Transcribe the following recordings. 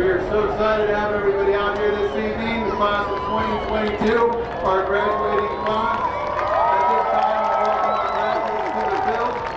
We are so excited to have everybody out here this evening. The class of 2022, our graduating class. At this time, I welcome our graduates to the field.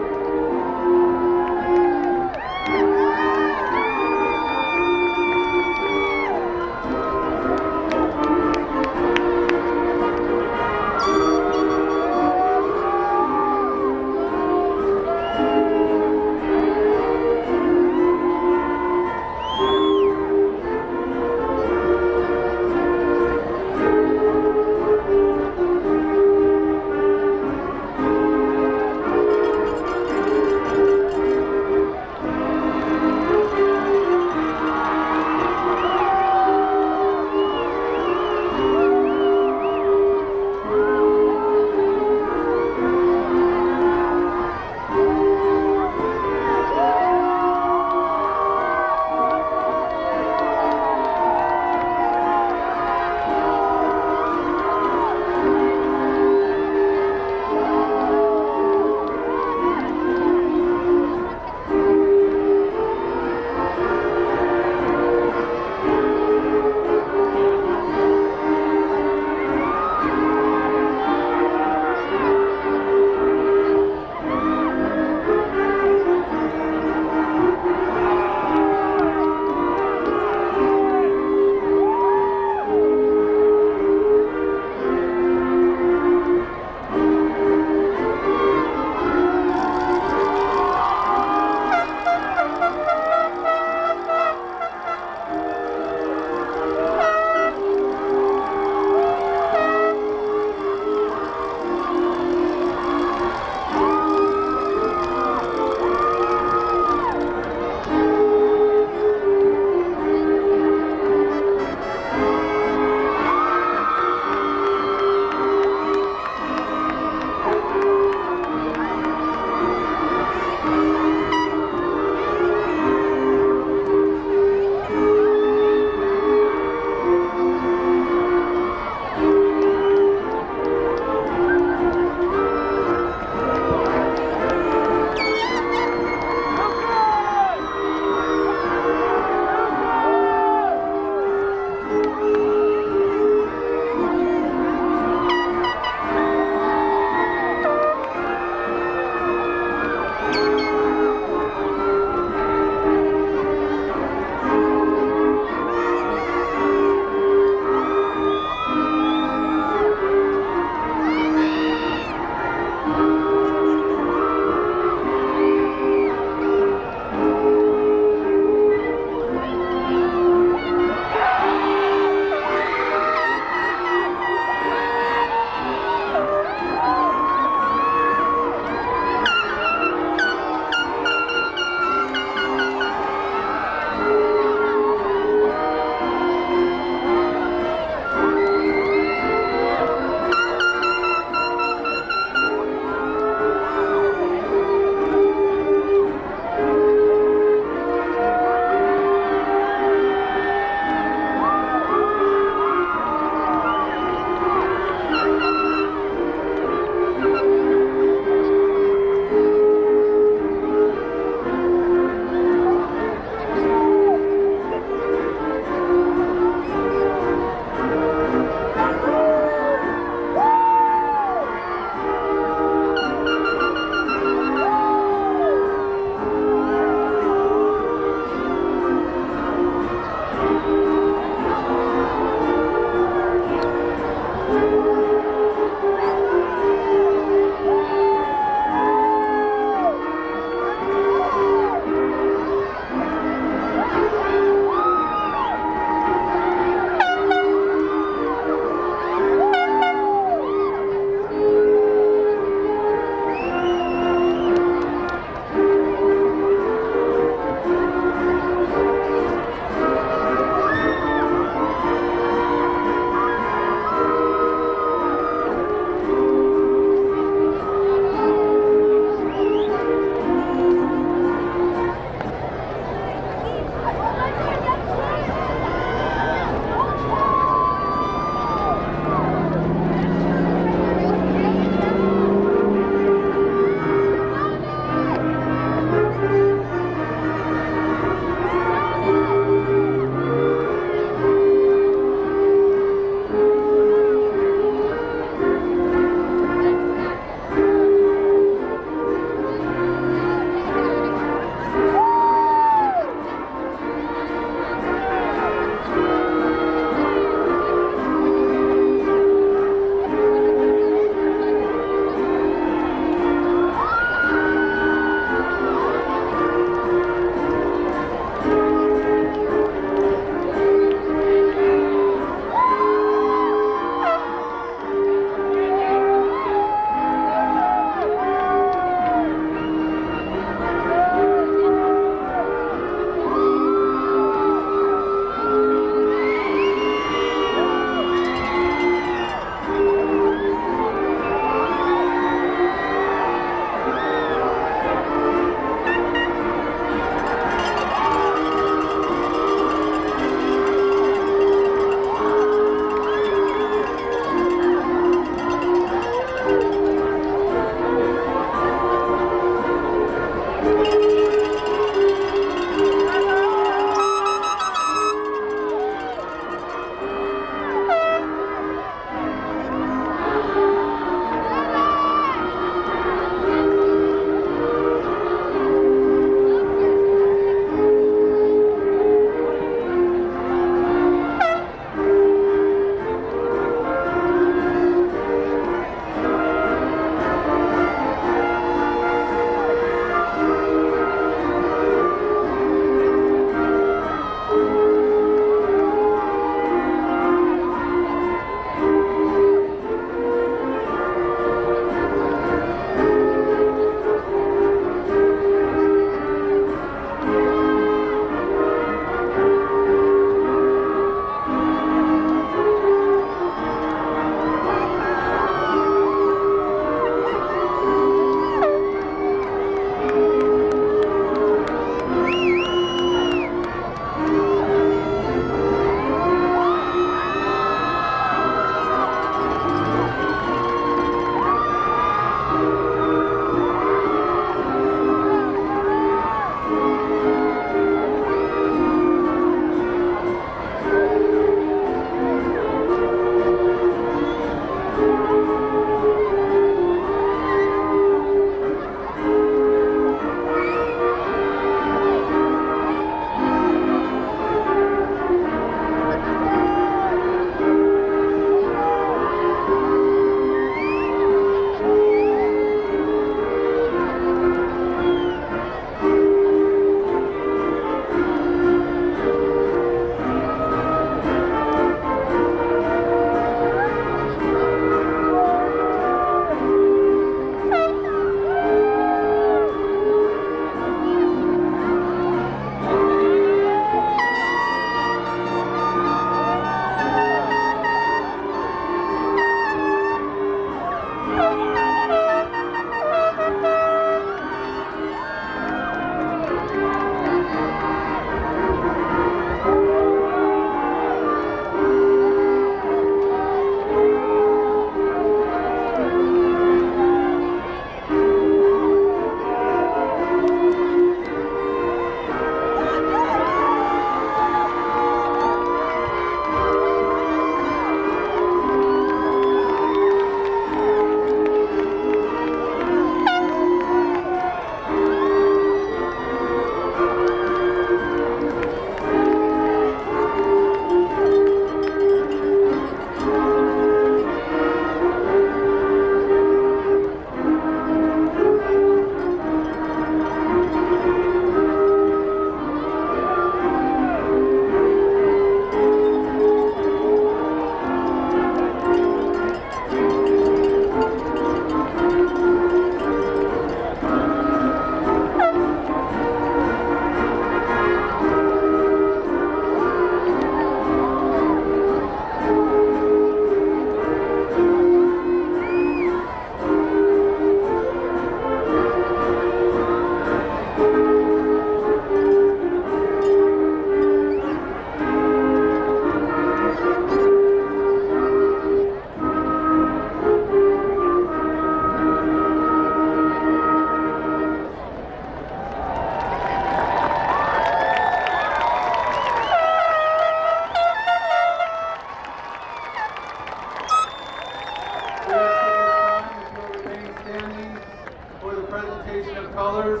for the presentation of colors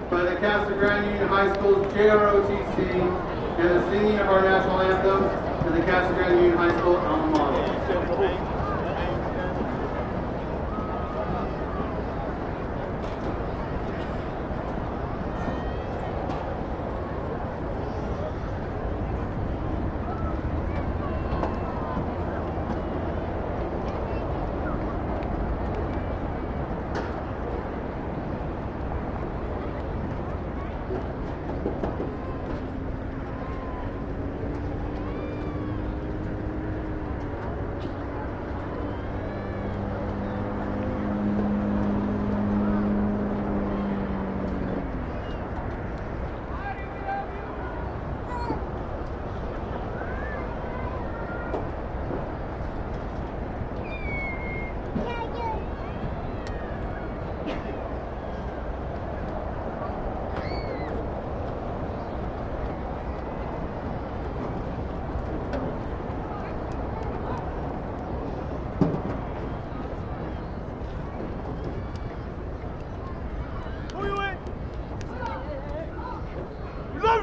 by the Casa Grande Union High School's JROTC and the singing of our national anthem to the Casa Grande Union High School alma mater.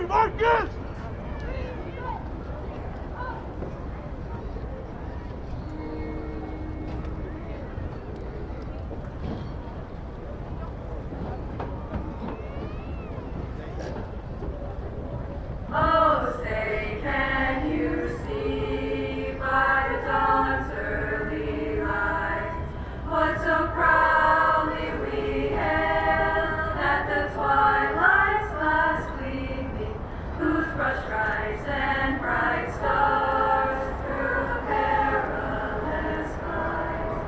Marcus! Oh, say, can you see by the dawn's early light what so proudly we hailed at the twilight's last gleaming, whose brush stripes and bright stars through the perilous skies,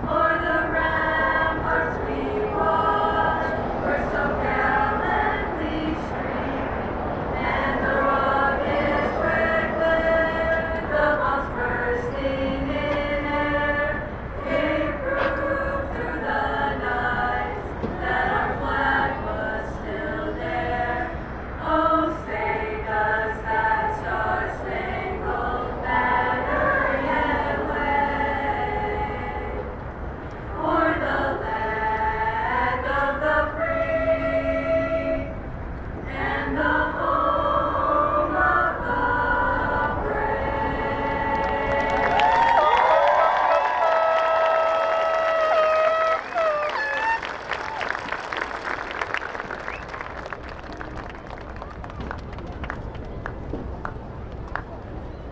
o'er the ramparts we watched, were so gallantly streaming, and the rockets red glare, the bombs bursting in air, gave proof through the night that our flag was still there. Oh, say, does that star-spangled banner yet wave o'er the land of the free and the home of the brave?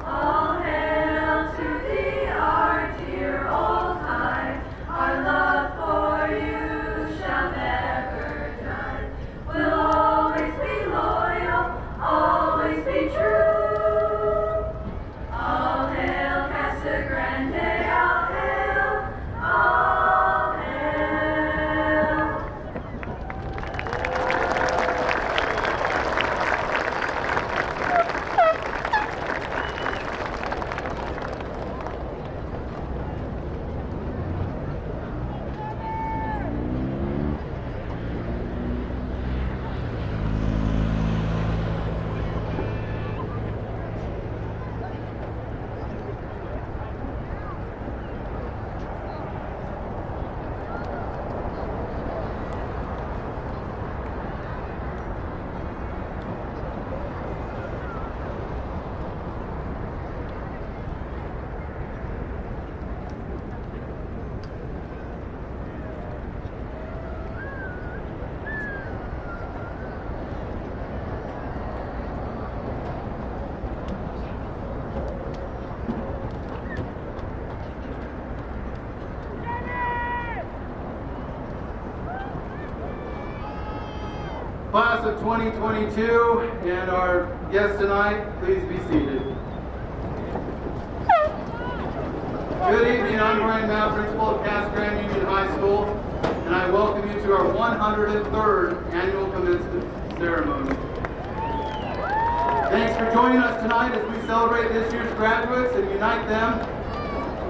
All hail to thee, our dear old time. Our love for you shall never die. We'll always be loyal, always be true. All hail Casa Grande, all hail, all hail. Class of 2022 and our guest tonight, please be seated. Good evening, I'm Brian Mao, Principal of Casa Grande Union High School, and I welcome you to our 103rd annual commencement ceremony. Thanks for joining us tonight as we celebrate this year's graduates and unite them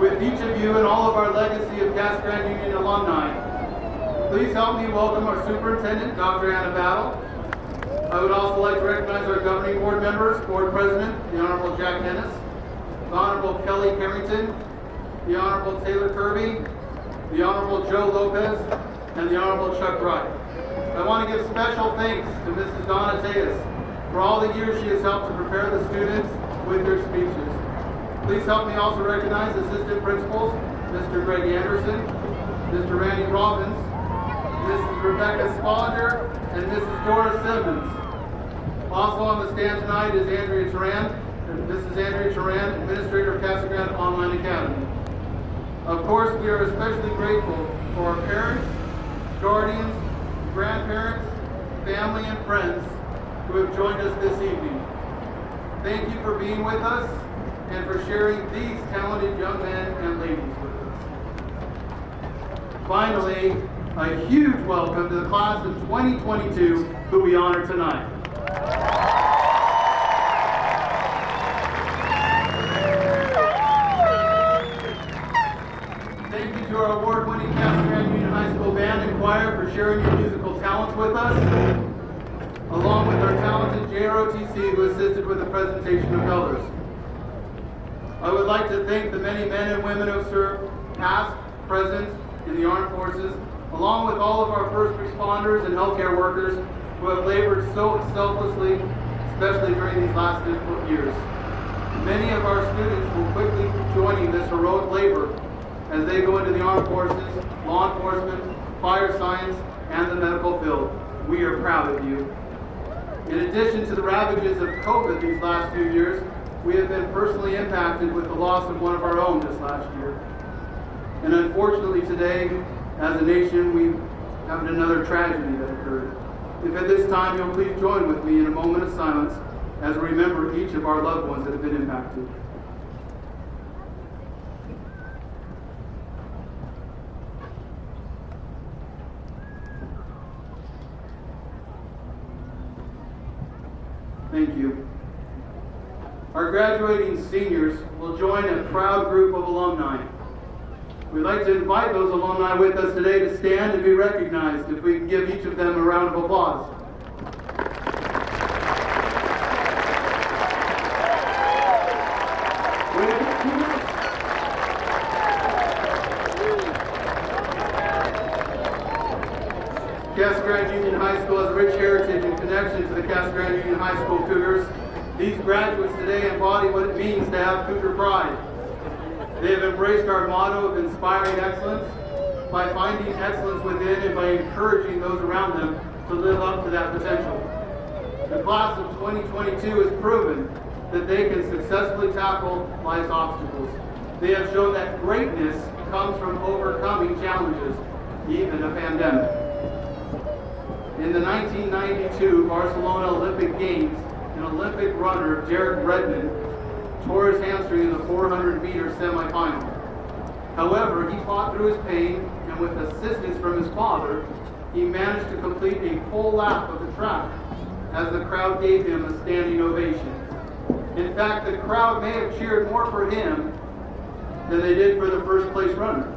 with each of you and all of our legacy of Casa Grande Union alumni. Please help me welcome our Superintendent, Dr. Anna Battle. I would also like to recognize our governing board members, Board President, the Honorable Jack Dennis, the Honorable Kelly Carrington, the Honorable Taylor Kirby, the Honorable Joe Lopez, and the Honorable Chuck Wright. I want to give special thanks to Mrs. Donna Tejas for all the years she has helped to prepare the students with their speeches. Please help me also recognize Assistant Principals, Mr. Greg Anderson, Mr. Randy Robbins, Mrs. Rebecca Spollinger, and Mrs. Dora Simmons. Also on the stand tonight is Andrea Turan, Mrs. Andrea Turan, Administrator of Casa Grande Online Academy. Of course, we are especially grateful for our parents, guardians, grandparents, family, and friends who have joined us this evening. Thank you for being with us and for sharing these talented young men and ladies with us. Finally, a huge welcome to the class of 2022 who we honor tonight. Thank you to our award-winning Casa Grande Union High School Band and Choir for sharing your musical talents with us, along with our talented JROTC who assisted with the presentation of colors. I would like to thank the many men and women who have served, past, present, in the armed forces, along with all of our first responders and healthcare workers who have labored so selflessly, especially during these last difficult years. Many of our students will quickly be joining this heroic labor as they go into the armed forces, law enforcement, fire science, and the medical field. We are proud of you. In addition to the ravages of COVID these last few years, we have been personally impacted with the loss of one of our own this last year. And unfortunately today, as a nation, we have another tragedy that occurred. If at this time you'll please join with me in a moment of silence as we remember each of our loved ones that have been impacted. Thank you. Our graduating seniors will join a proud group of alumni. We'd like to invite those alumni with us today to stand and be recognized. If we can give each of them a round of applause. Casa Grande Union High School has a rich heritage and connection to the Casa Grande Union High School Cougars. These graduates today embody what it means to have Cougar pride. They have embraced our motto of inspiring excellence by finding excellence within and by encouraging those around them to live up to that potential. The class of 2022 has proven that they can successfully tackle life's obstacles. They have shown that greatness comes from overcoming challenges, even a pandemic. In the 1992 Barcelona Olympic Games, an Olympic runner, Derek Redmond, tore his hamstring in the 400-meter semifinal. However, he fought through his pain, and with assistance from his father, he managed to complete a full lap of the track as the crowd gave him a standing ovation. In fact, the crowd may have cheered more for him than they did for the first place runner.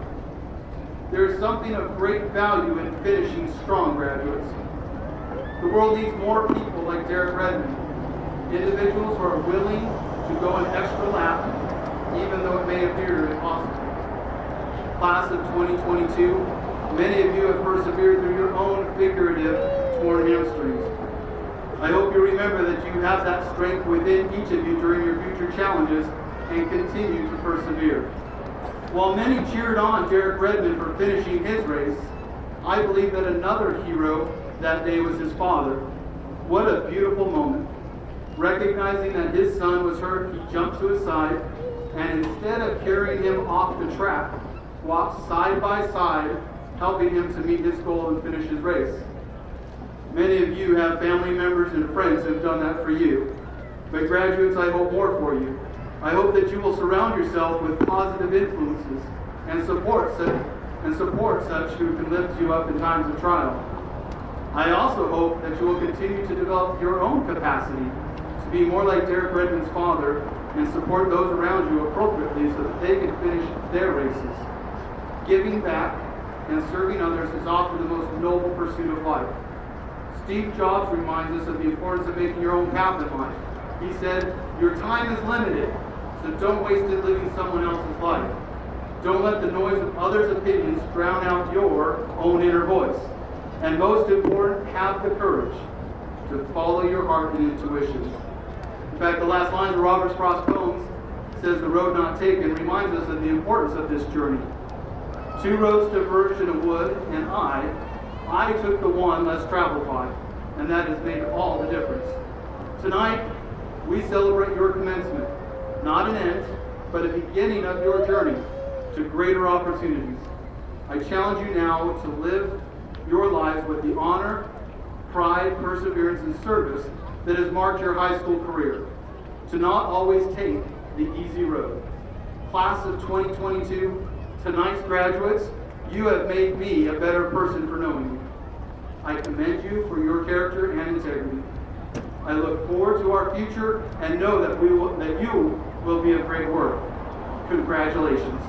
There is something of great value in finishing strong, graduates. The world needs more people like Derek Redmond, individuals who are willing to go an extra lap, even though it may appear impossible. Class of 2022, many of you have persevered through your own figurative torn hamstrings. I hope you remember that you have that strength within each of you during your future challenges and continue to persevere. While many cheered on Derek Redmond for finishing his race, I believe that another hero that day was his father. What a beautiful moment. Recognizing that his son was hurt, he jumped to his side, and instead of carrying him off the track, walked side by side, helping him to meet his goal and finish his race. Many of you have family members and friends who have done that for you. But graduates, I hope more for you. I hope that you will surround yourself with positive influences and support such who can lift you up in times of trial. I also hope that you will continue to develop your own capacity to be more like Derek Redmond's father and support those around you appropriately so that they can finish their races. Giving back and serving others is often the most noble pursuit of life. Steve Jobs reminds us of the importance of making your own path in life. He said, "Your time is limited, so don't waste it living someone else's life." Don't let the noise of others' opinions drown out your own inner voice. And most important, have the courage to follow your heart and intuition. In fact, the last lines of Robert Frost poems says the road not taken reminds us of the importance of this journey. Two roads diverged in a wood, and I took the one less traveled by, and that has made all the difference. Tonight, we celebrate your commencement, not an end, but a beginning of your journey to greater opportunities. I challenge you now to live your lives with the honor, pride, perseverance, and service that has marked your high school career. To not always take the easy road. Class of 2022, tonight's graduates, you have made me a better person for knowing you. I commend you for your character and integrity. I look forward to our future and know that you will be of great work. Congratulations.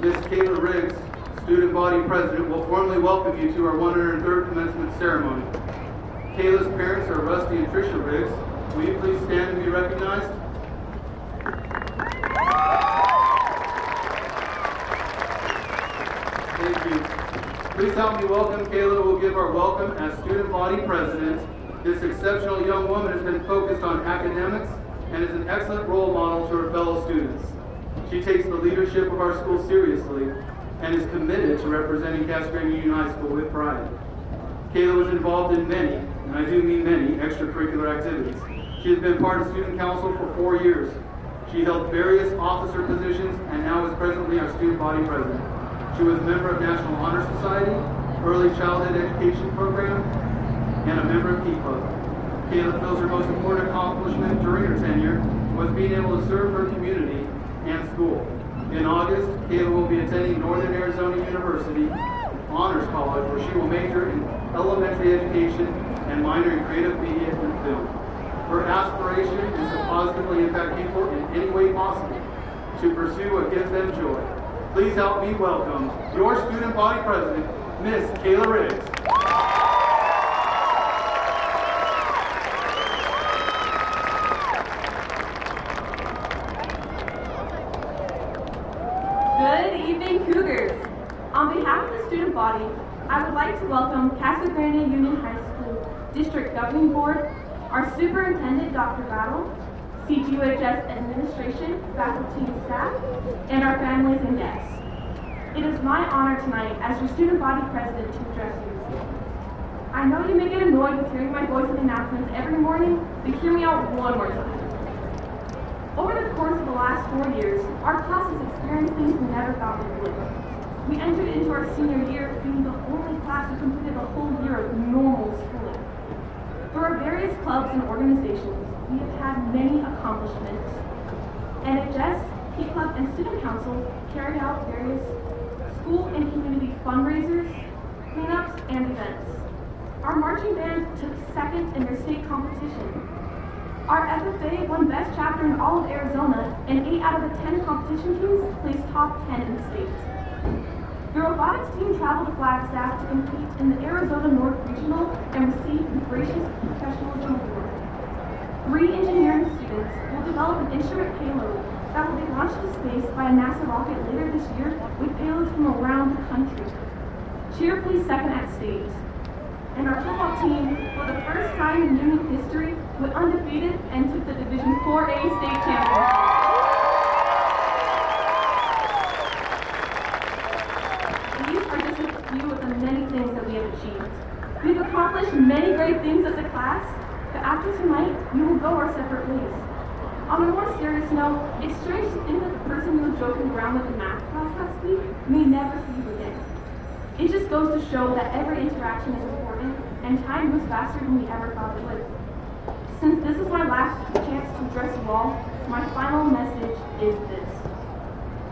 Ms. Kayla Riggs, Student Body President, will formally welcome you to our 103rd commencement ceremony. Kayla's parents are Rusty and Tricia Riggs. Will you please stand and be recognized? Thank you. Please help me welcome Kayla, who will give our welcome as Student Body President. This exceptional young woman has been focused on academics and is an excellent role model to her fellow students. She takes the leadership of our school seriously and is committed to representing Casa Grande Union High School with pride. Kayla was involved in many, and I do mean many, extracurricular activities. She has been part of student council for 4 years. She held various officer positions and now is presently our student body president. She was a member of National Honor Society, Early Childhood Education Program, and a member of Key Club. Kayla feels her most important accomplishment during her tenure was being able to serve her community and school. In August, Kayla will be attending Northern Arizona University Honors College, where she will major in elementary education and minor in creative media and film. Her aspiration is to positively impact people in any way possible, to pursue what gives them joy. Please help me welcome your student body president, Miss Kayla Riggs. Good evening, Cougars. On behalf of the student body, I would like to welcome Casa Grande Union High School District Governing Board, our Superintendent, Dr. Battle, CGUHS Administration, faculty and staff, and our families and guests. It is my honor tonight as your student body president to address you. I know you may get annoyed with hearing my voice in announcements every morning, but hear me out one more time. Over the course of the last 4 years, our class has experienced things we never thought we would. We entered into our senior year being the only class who completed a whole year of normal schooling. Through our various clubs and organizations, we have had many accomplishments. NHS, Key Club, and Student Council carried out various school and community fundraisers, cleanups, and events. Our marching band took second in their state competition. Our FFA won Best Chapter in all of Arizona, and 8 out of the 10 competition teams placed top 10 in the state. The robotics team traveled to Flagstaff to compete in the Arizona North Regional and received the Gracious Professionalism Award. 3 engineering students will develop an instrument payload that will be launched to space by a NASA rocket later this year with payloads from around the country. Cheer please second at state. And our football team, for the first time in union history, went undefeated and took the Division 4A state championship. These are just a few of the many things that we have achieved. We've accomplished many great things as a class, but after tonight, we will go our separate ways. On a more serious note, it's strange to think that the person you were joking around with in math class last week may never see you again. It just goes to show that every interaction is important, and time moves faster than we ever thought it would. Since this is my last chance to address you all, my final message is this.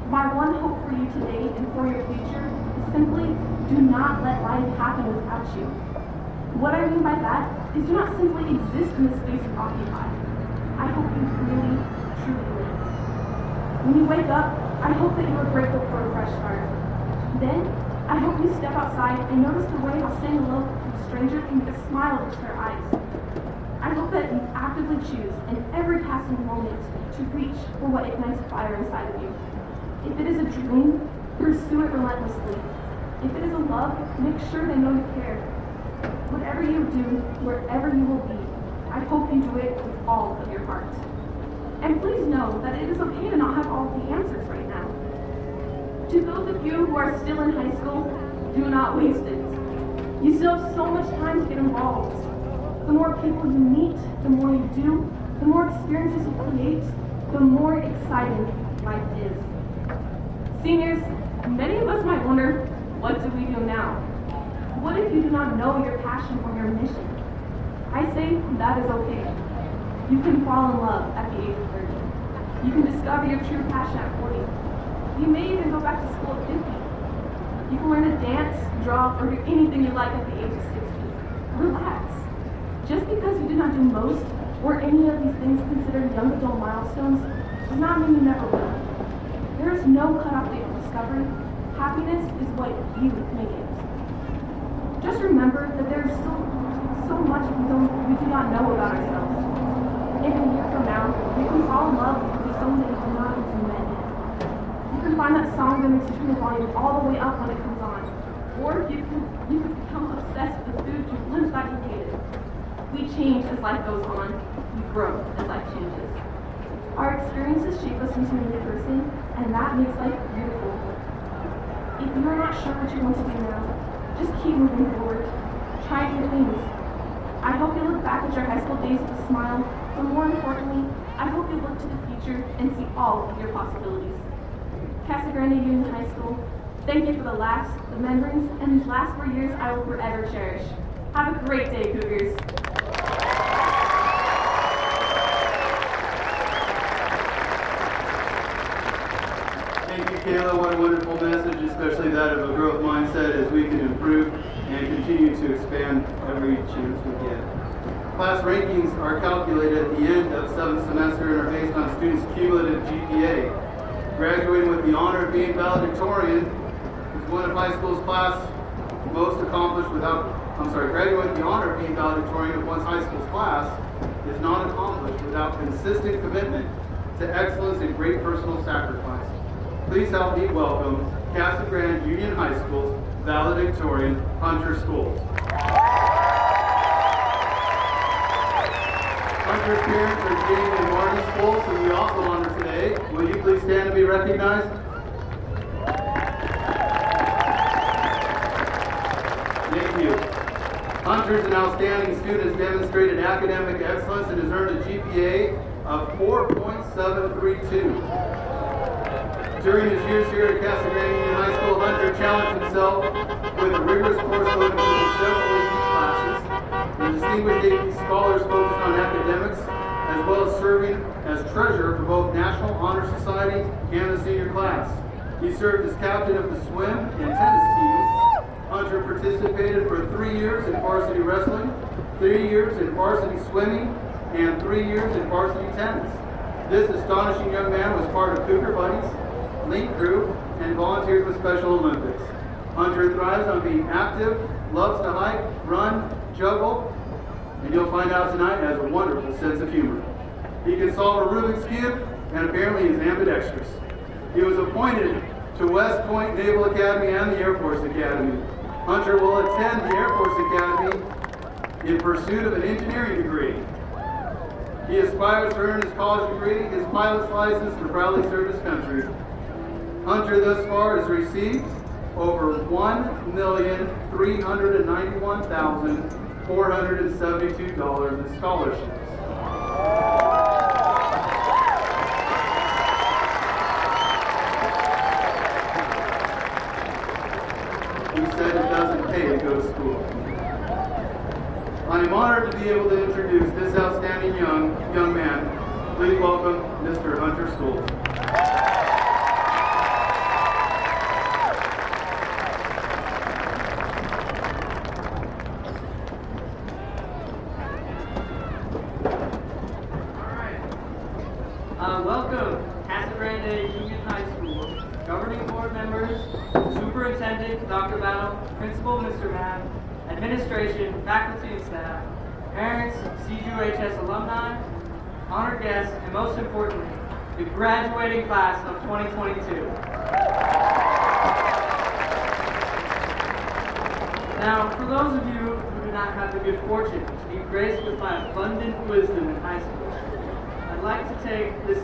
My one hope for you today and for your future is simply do not let life happen without you. What I mean by that is do not simply exist in the space you occupy. I hope you really, truly live. When you wake up, I hope that you are grateful for a fresh start. Then, I hope you step outside and notice the way how saying hello to strangers can make a smile into their eyes. I hope that you actively choose in every passing moment to reach for what ignites fire inside of you. If it is a dream, pursue it relentlessly. If it is a love, make sure they know you care. Whatever you do, wherever you will be, I hope you do it with all of your heart. And please know that it is okay to not have all the answers right now. To those of you who are still in high school, do not waste it. You still have so much time to get involved. The more people you meet, the more you do, the more experiences you create, the more exciting life is. Seniors, many of us might wonder, what do we do now? What if you do not know your passion or your mission? I say that is okay. You can fall in love at the age of 30. You can discover your true passion at 40. You may even go back to school at 50. You can learn to dance, draw, or do anything you like at the age of 60. Relax. Just because you do not do most or any of these things considered young adult milestones does not mean you never will. There is no cutoff date for discovery. Happiness is what you make it. Just remember that there is still so much we do not know about ourselves. In a year from now, you can fall in love with someone that you have not even met yet. You can find that song that makes you turn the volume all the way up when it comes on. Or you can become obsessed with the food you once thought you hated. We change as life goes on. We grow as life changes. Our experiences shape us into a new person, and that makes life beautiful. If you are not sure what you want to do now, just keep moving forward. Try new things. I hope you look back at your high school days with a smile, but more importantly, I hope you look to the future and see all of your possibilities. Casa Grande Union High School, thank you for the laughs, the memories, and these last 4 years I will forever cherish. Have a great day, Cougars. Thank you, Kayla. What a wonderful message, especially that of a growth mindset as we can improve and continue to expand every chance we get. Class rankings are calculated at the end of 7th semester and are based on students' cumulative GPA. Graduating with the honor of being valedictorian is one of high school's class most accomplished graduating with the honor of being valedictorian of one's high school's class is not accomplished without consistent commitment to excellence and great personal sacrifice. Please help me welcome Casa Grande Union High School's valedictorian, Hunter Scholes. Hunter's parents are Jamie and Marty Scholes, who we also honor today. Will you please stand to be recognized? Thank you. Hunter is an outstanding student, has demonstrated academic excellence, and has earned a GPA of 4.732. During his years here at Casa Grande Union High School, Hunter challenged himself with a rigorous course load including several AP classes. The distinguished AP scholars focused on academics, as well as serving as treasurer for both National Honor Society and the senior class. He served as captain of the swim and tennis teams. Hunter participated for 3 years in varsity wrestling, 3 years in varsity swimming, and 3 years in varsity tennis. This astonishing young man was part of Cougar Buddies, Link Crew, and volunteered with Special Olympics. Hunter thrives on being active, loves to hike, run, juggle, and you'll find out tonight has a wonderful sense of humor. He can solve a Rubik's Cube, and apparently is ambidextrous. He was appointed to West Point Naval Academy and the Air Force Academy. Hunter will attend the Air Force Academy in pursuit of an engineering degree. He aspires to earn his college degree, his pilot's license, to proudly serve his country. Hunter thus far has received over $1,391,472 in scholarships. He said it doesn't pay to go to school. I am honored to be able to introduce this outstanding young man. Please welcome Mr. Hunter Scholes. Welcome, Casa Grande Union High School. governing board members, Superintendent Dr. Battle, Principal Mr. Mann, administration, faculty and staff, parents, CGUHS alumni, honored guests, and most importantly, the graduating class of 2022. Now, for those of you who do not have the good fortune to be graced with my abundant wisdom in high school, I'd like to take this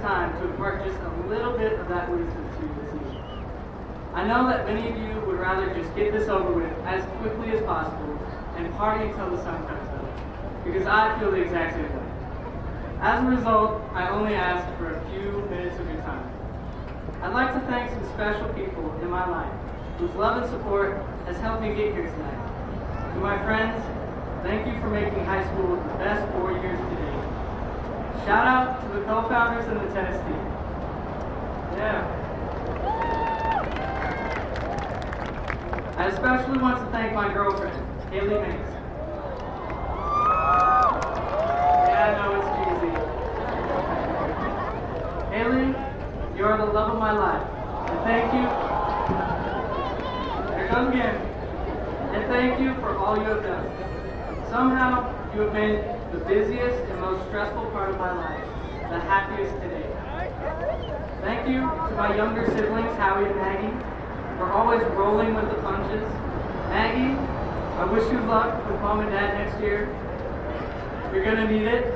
time to impart just a little bit of that wisdom to you this evening. I know that many of you would rather just get this over with as quickly as possible and party until the sun comes up, because I feel the exact same way. As a result, I only ask for a few minutes of your time. I'd like to thank some special people in my life whose love and support has helped me get here tonight. To my friends, thank you for making high school the best 4 years to date. Shout out to the co-founders and the tennis team. Yeah. I especially want to thank my girlfriend, Haley Mays. Yeah, I know it's cheesy. Haley, you are the love of my life. And thank you. There it goes again. And thank you for all you have done. Somehow, you have made the busiest and most stressful part of my life the happiest today. Thank you to my younger siblings, Howie and Maggie, for always rolling with the punches. Maggie, I wish you luck with Mom and Dad next year. You're gonna need it.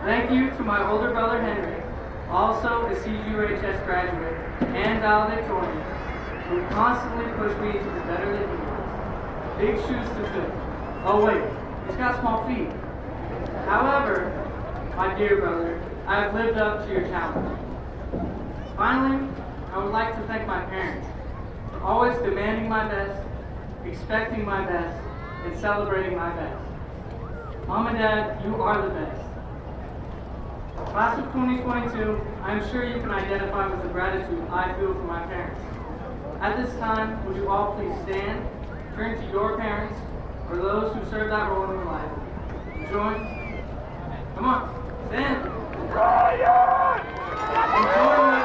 Thank you to my older brother, Henry, also a CGUHS graduate and valedictorian, who constantly pushed me to be better than he was. Big shoes to fill. Oh wait, he's got small feet. However, my dear brother, I have lived up to your challenge. Finally, I would like to thank my parents for always demanding my best, expecting my best, and celebrating my best. Mom and Dad, you are the best. Class of 2022, I am sure you can identify with the gratitude I feel for my parents. At this time, would you all please stand, turn to your parents, or those who served that role in your life, and join. Come on, stand. And join me.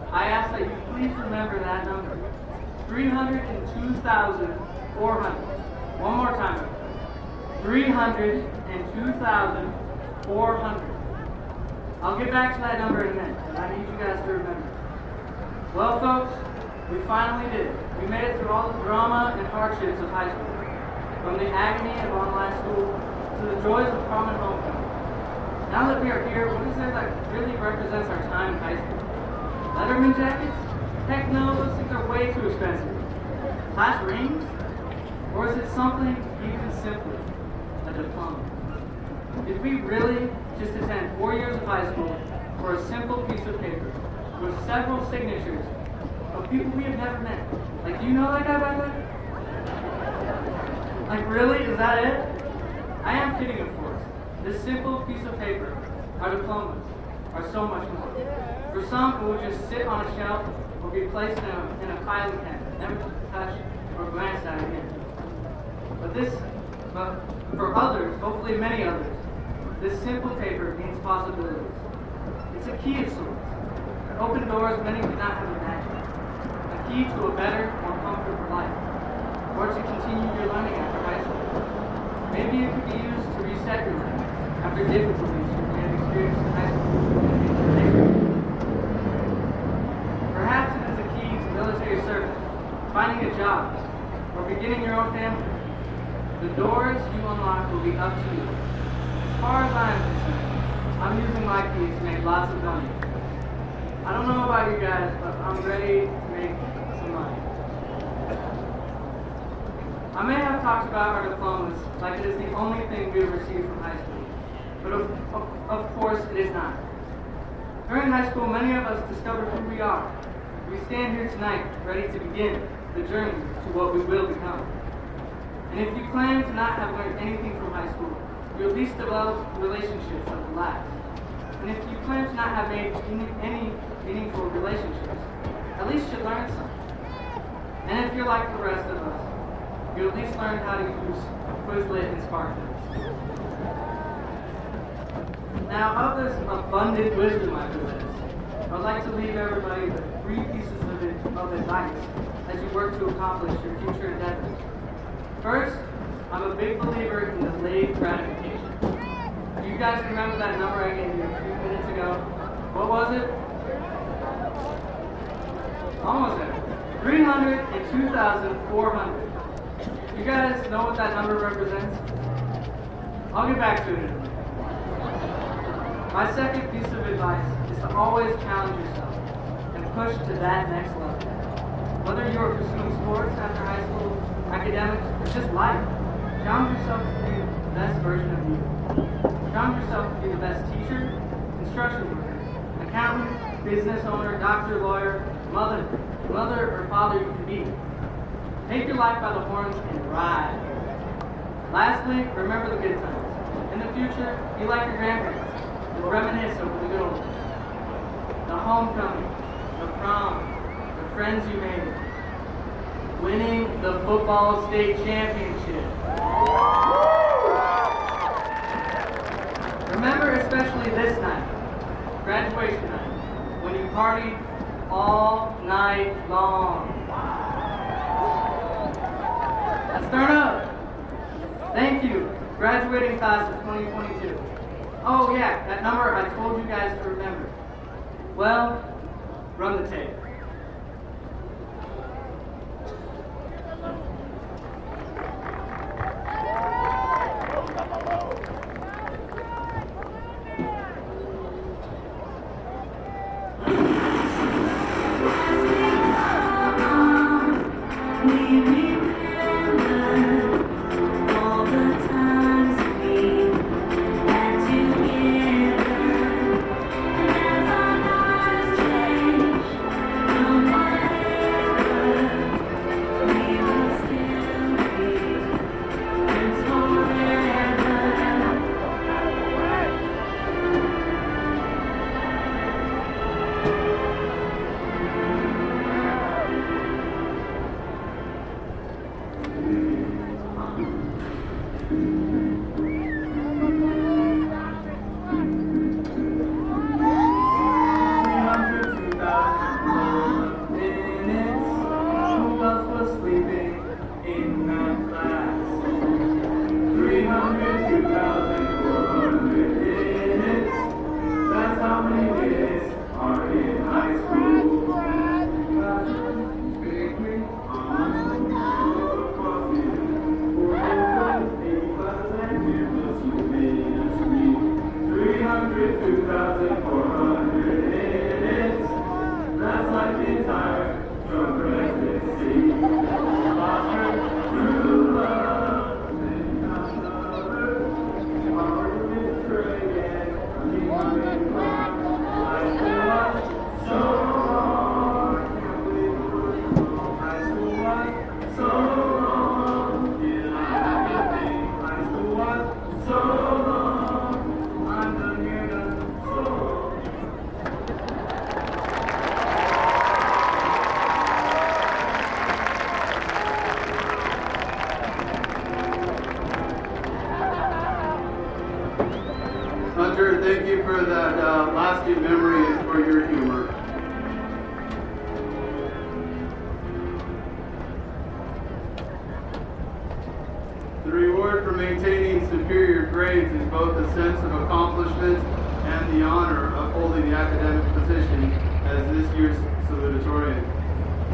I ask that you please remember that number. 302,400. One more time. 302,400. I'll get back to that number in a minute, and I need you guys to remember. Well, folks, we finally did it. We made it through all the drama and hardships of high school. From the agony of online school to the joys of prom and homecoming. Now that we are here, what is there that really represents our time in high school? Letterman jackets? Heck no, those things are way too expensive. Class rings? Or is it something even simpler? A diploma? Did we really just attend 4 years of high school for a simple piece of paper with several signatures of people we have never met? Like, do you know that guy by the way? Like, really? Is that it? I am kidding, of course. This simple piece of paper, our diplomas, are so much more. For some, it will just sit on a shelf or be placed in a filing cabinet, never to touch or glance at again. But for others, hopefully many others, this simple paper means possibilities. It's a key of sorts. It opens doors many could not have imagined. A key to a better, more comfortable life, or to continue your learning after high school. Maybe it could be used to reset your life after difficulties you may have experienced in high school. Perhaps it is a key to military service, finding a job, or beginning your own family. The doors you unlock will be up to you. As far as I am concerned, I'm using my keys to make lots of money. I don't know about you guys, but I'm ready to make some money. I may have talked about our diplomas like it is the only thing we have received from high school, but of course it is not. During high school, many of us discovered who we are. We stand here tonight ready to begin the journey to what we will become. And if you claim to not have learned anything from high school, you at least develop relationships that will last. And if you claim to not have made any meaningful relationships, at least you learned something. And if you're like the rest of us, you at least learned how to use Quizlet and SparkNotes. Now, of this abundant wisdom I possess, I would like to leave everybody with 3 pieces of advice as you work to accomplish your future endeavors. First, I'm a big believer in delayed gratification. Do you guys remember that number I gave you a few minutes ago? What was it? Almost there. 302,400. You guys know what that number represents? I'll get back to it in a minute. My second piece of advice is to always challenge yourself and push to that next level. Whether you are pursuing sports after high school, academics, or just life, challenge yourself to be the best version of you. Challenge yourself to be the best teacher, construction worker, accountant, business owner, doctor, lawyer, mother or father you can be. Take your life by the horns and ride. Lastly, remember the good times. In the future, be like your grandparents. You'll reminisce over the good old days. The homecoming, the prom, the friends you made, winning the football state championship. Remember especially this night, graduation night, when you partied all night long. Let's turn up. Thank you, graduating class of 2022. Oh yeah, that number I told you guys to remember. Well, run the tape. Hunter, thank you for that lasting memory and for your humor. The reward for maintaining superior grades is both a sense of accomplishment and the honor of holding the academic position as this year's salutatorian.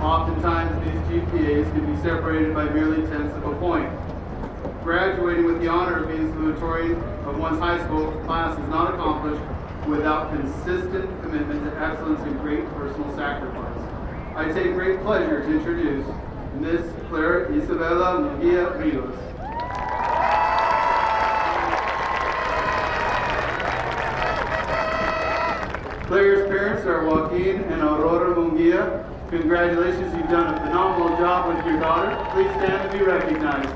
Oftentimes, these GPAs can be separated by merely tenths of a point. Graduating with the honor of being salutatorian of one's high school class is not accomplished without consistent commitment to excellence and great personal sacrifice. I take great pleasure to introduce Miss Clara Isabella Munguia Rios. Claire's parents are Joaquin and Aurora Munguia. Congratulations, you've done a phenomenal job with your daughter. Please stand to be recognized.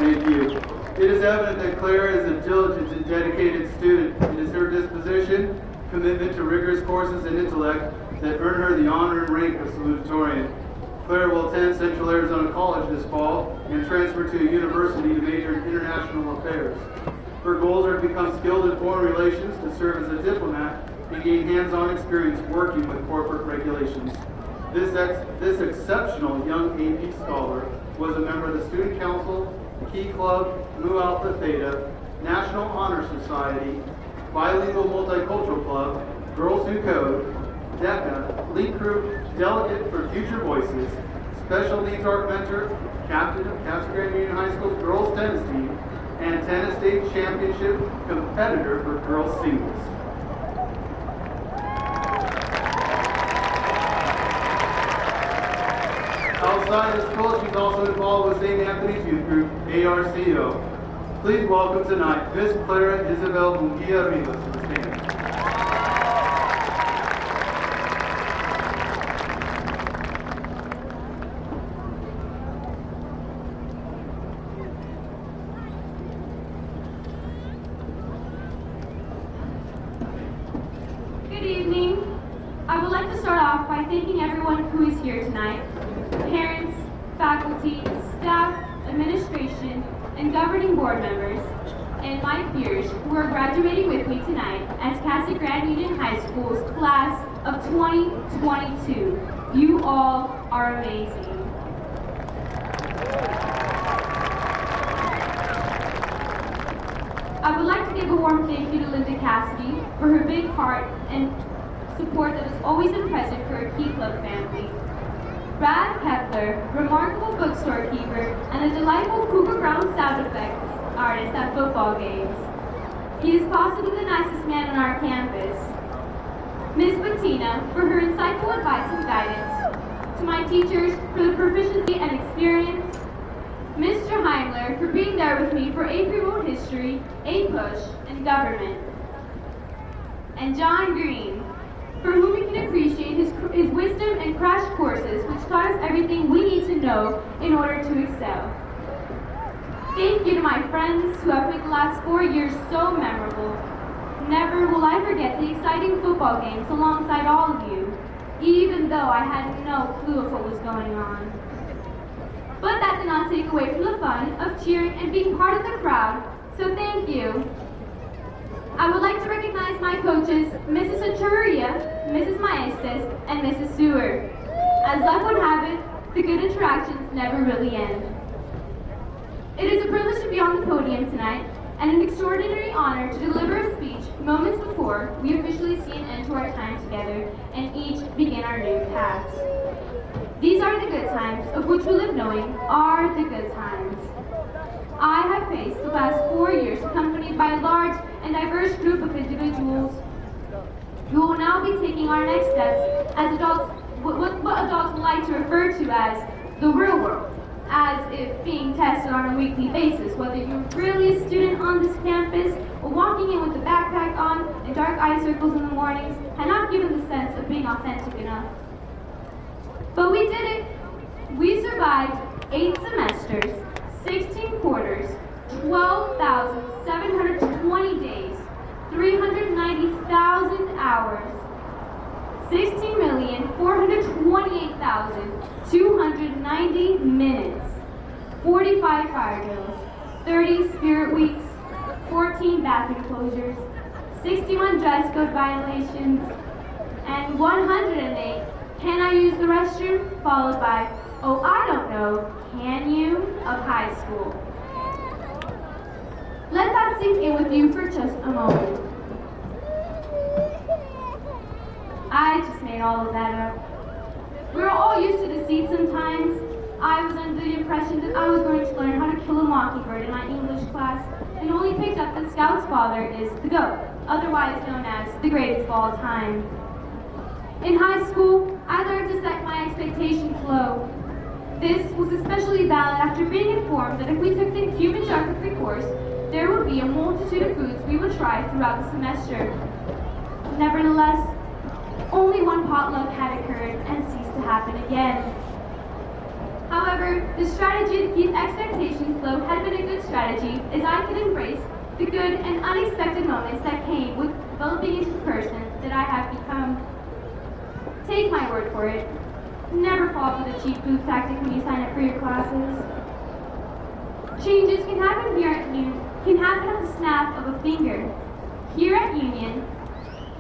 Thank you. It is evident that Clara is a diligent and dedicated student. It is her disposition, commitment to rigorous courses and intellect that earn her the honor and rank of Salutatorian. Clara will attend Central Arizona College this fall and transfer to a university to major in international affairs. Her goals are to become skilled in foreign relations, to serve as a diplomat, and gain hands-on experience working with corporate regulations. This exceptional young AP scholar was a member of the Student Council, Key Club, Mu Alpha Theta, National Honor Society, Bilingual Multicultural Club, Girls Who Code, DECA, Link Group, Delegate for Future Voices, Special Needs Art Mentor, Captain of Casa Grande Union High School's Girls Tennis Team, and Tennis State Championship competitor for girls singles. Outside of school, she's also involved with St. Anthony's Youth Group, ARCO. Please welcome tonight Miss Clara Isabel Munguia Rivas to the stand. Good evening. I would like to start off by thanking everyone who is here tonight. Parents, faculty, staff, administration, and governing board members, and my peers who are graduating with me tonight as Casa Grande Union High School's class of 2022. You all are amazing. I would like to give a warm thank you to Linda Cassidy for her big heart and support that has always been present for her Key Club family. Brad Kepler, remarkable bookstore keeper and a delightful Cougar Brown sound effects artist at football games. He is possibly the nicest man on our campus. Ms. Bettina for her insightful advice and guidance. To my teachers for the proficiency and experience. Mr. Heimler for being there with me for AP World History, APUSH, and Government. And John Green, for whom we can appreciate his wisdom and crash courses, which taught us everything we need to know in order to excel. Thank you to my friends who have made the last 4 years so memorable. Never will I forget the exciting football games alongside all of you, even though I had no clue of what was going on. But that did not take away from the fun of cheering and being part of the crowd, so thank you. I would like to recognize my coaches, Mrs. Echeverria, Mrs. Maestas, and Mrs. Seward. As luck would have it, the good interactions never really end. It is a privilege to be on the podium tonight, and an extraordinary honor to deliver a speech moments before we officially see an end to our time together and each begin our new paths. These are the good times of which we live knowing are the good times. I have faced the past 4 years accompanied by a large and diverse group of individuals who will now be taking our next steps as adults, what adults would like to refer to as the real world, as if being tested on a weekly basis, whether you're really a student on this campus or walking in with a backpack on and dark eye circles in the mornings, had not given the sense of being authentic enough. But we did it. We survived 8 semesters, 16 quarters, 12,720 days, 390,000 hours, 16,428,290 minutes, 45 fire drills, 30 spirit weeks, 14 bathroom closures, 61 dress code violations, and 108 "Can I use the restroom?" followed by "Oh, I don't know, can you?" of high school. Let that sink in with you for just a moment. I just made all of that up. We're all used to deceit sometimes. I was under the impression that I was going to learn how to kill a mockingbird in my English class, and only picked up that Scout's father is the goat, otherwise known as the greatest of all time. In high school, I learned to set my expectations low. This was especially valid after being informed that if we took the human geography course, there would be a multitude of foods we would try throughout the semester. Nevertheless, only one potluck had occurred and ceased to happen again. However, However, the strategy to keep expectations low had been a good strategy, as I could embrace the good and unexpected moments that came with developing into the person that I have become. Take my word for it, never fall for the cheap booth tactic when you sign up for your classes. Changes can happen can happen at the snap of a finger. Here at Union,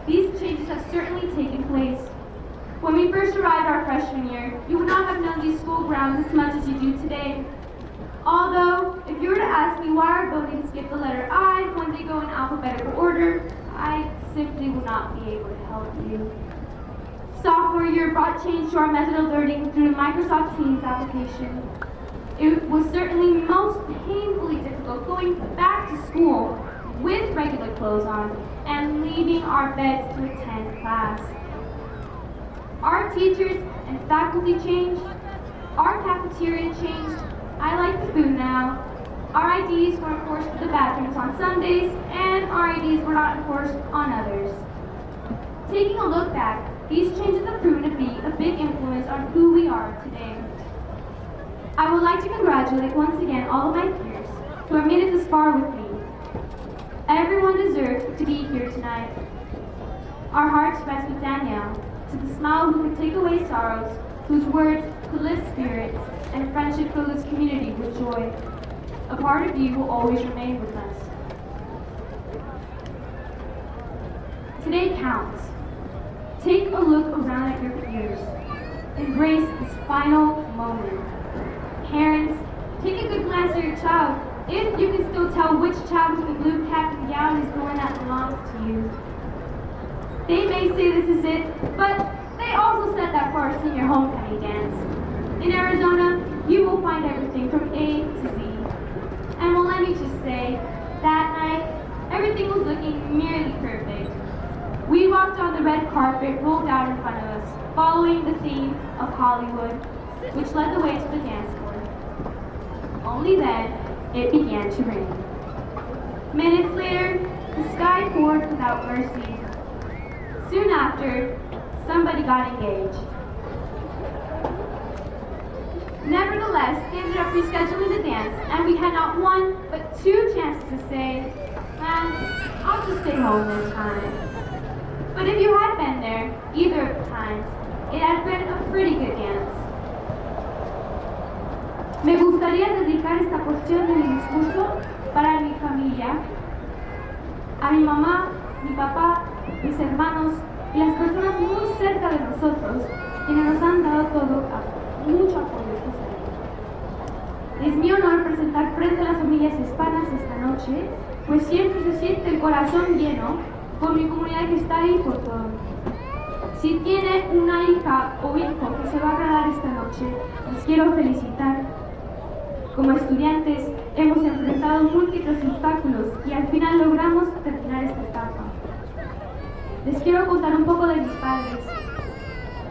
these changes have certainly taken place. When we first arrived our freshman year, you would not have known these school grounds as much as you do today. Although, if you were to ask me why our buildings skip the letter I when they go in alphabetical order, I simply would not be able to help you. Sophomore year brought change to our method of learning through the Microsoft Teams application. It was certainly most painfully difficult going back to school with regular clothes on and leaving our beds to attend class. Our teachers and faculty changed. Our cafeteria changed. I like the food now. Our IDs were enforced for the bathrooms on Sundays, and our IDs were not enforced on others. Taking a look back, these changes have proven to be a big influence on who we are today. I would like to congratulate once again all of my peers who have made it this far with me. Everyone deserved to be here tonight. Our hearts rest with Danielle, to the smile who could take away sorrows, whose words could lift spirits, and friendship fill this community with joy. A part of you will always remain with us. Today counts. Take a look around at your peers. Embrace this final moment. Parents, take a good glance at your child, if you can still tell which child with the blue cap and gown is the one that belongs to you. They may say this is it, but they also said that for our senior homecoming dance. In Arizona, you will find everything from A to Z. And well, let me just say, that night, everything was looking nearly perfect. We walked on the red carpet rolled out in front of us, following the theme of Hollywood, which led the way to the dance floor. Only then, it began to rain. Minutes later, the sky poured without mercy. Soon after, somebody got engaged. Nevertheless, they ended up rescheduling the dance, and we had not one, but two chances to say, I'll just stay home this time. But if you had been there, either of the times, it had been a pretty good dance. Me gustaría dedicar esta porción de mi discurso para mi familia, a mi mamá, mi papá, mis hermanos y las personas muy cerca de nosotros, quienes nos han dado mucho apoyo estos años. Es mi honor presentar frente a las familias hispanas esta noche, pues siempre se siente el corazón lleno por mi comunidad que está ahí por todo. Si tiene una hija o hijo que se va a graduar esta noche, les quiero felicitar. Como estudiantes, hemos enfrentado múltiples obstáculos y al final logramos terminar esta etapa. Les quiero contar un poco de mis padres.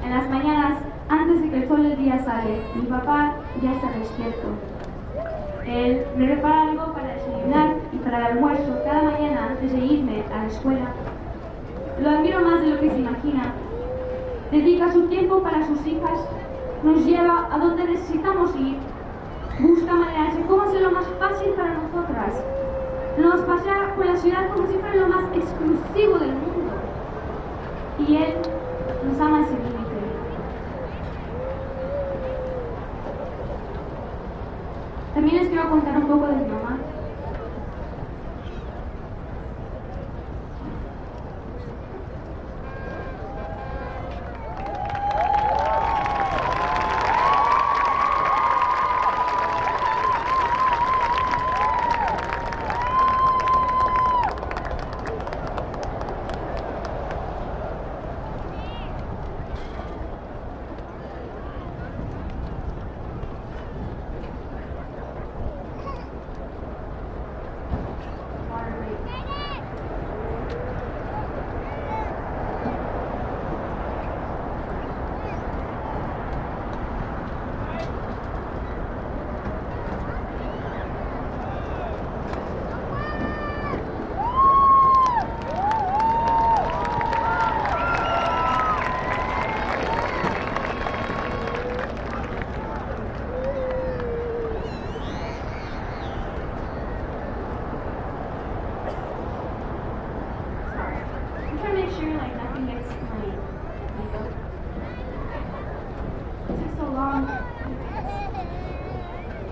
En las mañanas, antes de que el sol del día sale, mi papá ya está despierto. Él me prepara algo para desayunar y para el almuerzo cada mañana antes de irme a la escuela. Lo admiro más de lo que se imagina. Dedica su tiempo para sus hijas, nos lleva a donde necesitamos ir, busca maneras de cómo hacerlo más fácil para nosotras. Nos pasea por la ciudad como si fuera lo más exclusivo del mundo. Y él nos ama sin límite. También les quiero contar un poco de mi mamá.